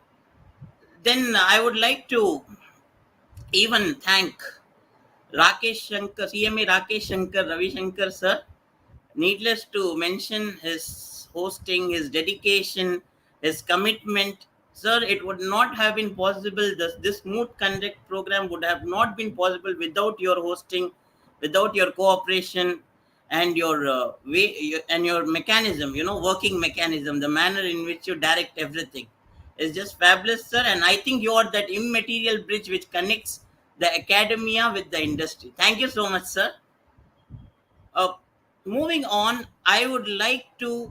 Speaker 4: Then I would like to even thank Rakesh Shankar, CMA Rakesh Shankar Ravi Shankar sir. Needless to mention his hosting, his dedication, his commitment. Sir, it would not have been possible. This Smooth Conduct program would have not been possible without your hosting, without your cooperation, and your and your mechanism, working mechanism, the manner in which you direct everything is just fabulous, sir. And I think you are that immaterial bridge which connects the academia with the industry. Thank you so much, sir. Uh, Moving on, I would like to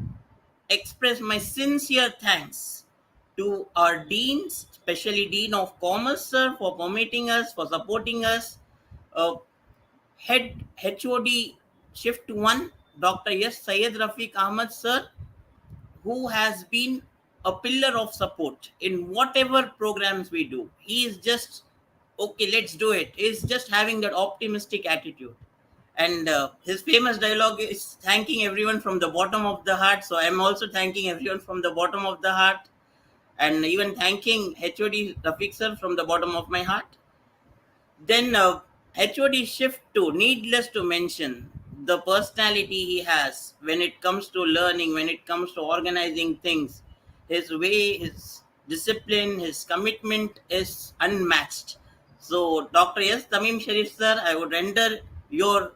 Speaker 4: express my sincere thanks to our deans, especially Dean of Commerce, sir, for permitting us, for supporting us. Uh, Head HOD Shift 1, Dr. S. Syed Rafiq Ahmad, sir, who has been a pillar of support in whatever programs we do. He is just, okay, let's do it. He's just having that optimistic attitude. And his famous dialogue is thanking everyone from the bottom of the heart. So I'm also thanking everyone from the bottom of the heart, and even thanking HOD Rafiq sir from the bottom of my heart. Then HOD Shift 2, needless to mention, the personality he has when it comes to learning, when it comes to organizing things, his way, his discipline, his commitment is unmatched. So, Dr. S. Tamim Sharif sir, I would render your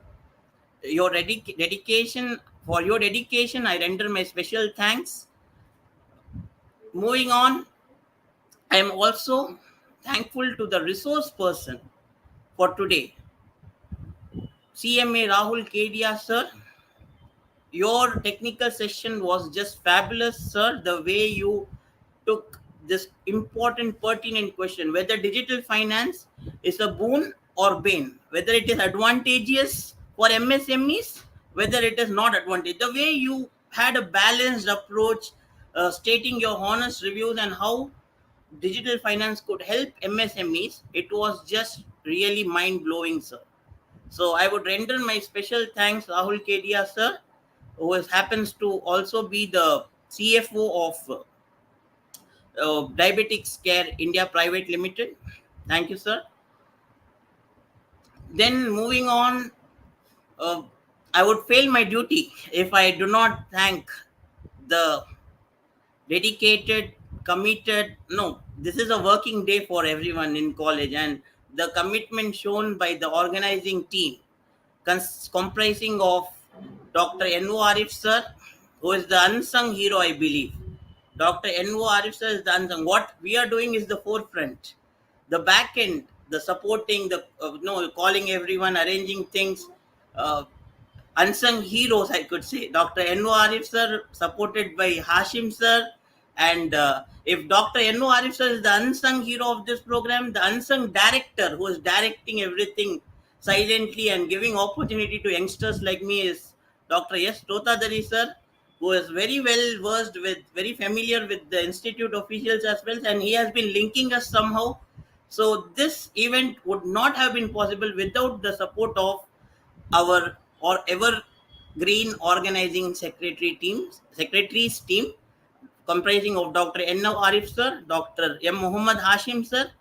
Speaker 4: dedication, for your dedication, I render my special thanks. Moving on, I am also thankful to the resource person for today, CMA Rahul Kedia, sir. Your technical session was just fabulous, sir. The way you took this important, pertinent question, whether digital finance is a boon or bane, whether it is advantageous for MSMEs, whether it is not advantageous. The way you had a balanced approach, stating your honest reviews and how digital finance could help MSMEs, it was just really mind blowing, sir. So I would render my special thanks, Rahul Kedia, sir, who happens to also be the CFO of Diabetics Care India Private Limited. Thank you, sir. Then moving on, uh, I would fail my duty if I do not thank the dedicated, committed. No, this is a working day for everyone in college, and the commitment shown by the organizing team comprising of Dr. N.O. Arif sir, who is the unsung hero, I believe. Dr. N.O. Arif sir is the unsung. What we are doing is the forefront. The back end, the supporting, the calling everyone, arranging things. Uh, unsung heroes, I could say. Dr. N.O. Arif sir, supported by Hashim sir. And if Dr. N.O. Arif sir is the unsung hero of this program, the unsung director who is directing everything silently and giving opportunity to youngsters like me is Dr. S. Totadari sir, who is very well versed with, very familiar with the institute officials as well, and he has been linking us somehow. So this event would not have been possible without the support of our or evergreen organizing secretaries team comprising of Dr. N. Arif sir, Dr. M. Muhammad Hashim sir,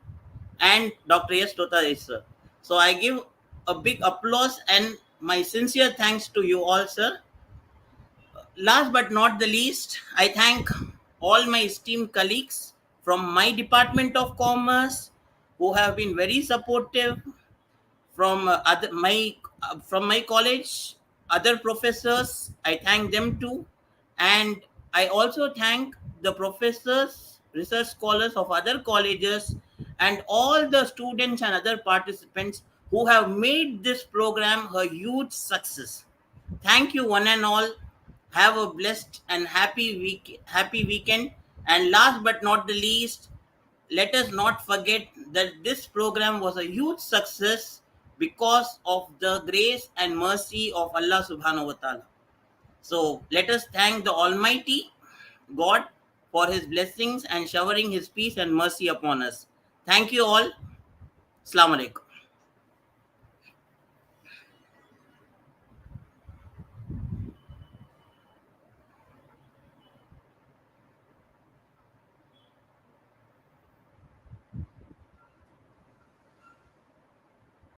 Speaker 4: and Dr. S. Totari sir. So I give a big applause and my sincere thanks to you all, sir. Last but not the least, I thank all my esteemed colleagues from my Department of Commerce who have been very supportive, from from my college, other professors. I thank them too, and I also thank the professors, research scholars of other colleges, and all the students and other participants who have made this program a huge success. Thank you, one and all. Have a blessed and happy weekend. And last but not the least, let us not forget that this program was a huge success because of the grace and mercy of Allah subhanahu wa ta'ala. So let us thank the Almighty God for his blessings and showering his peace and mercy upon us. Thank you all. Assalamu alaikum.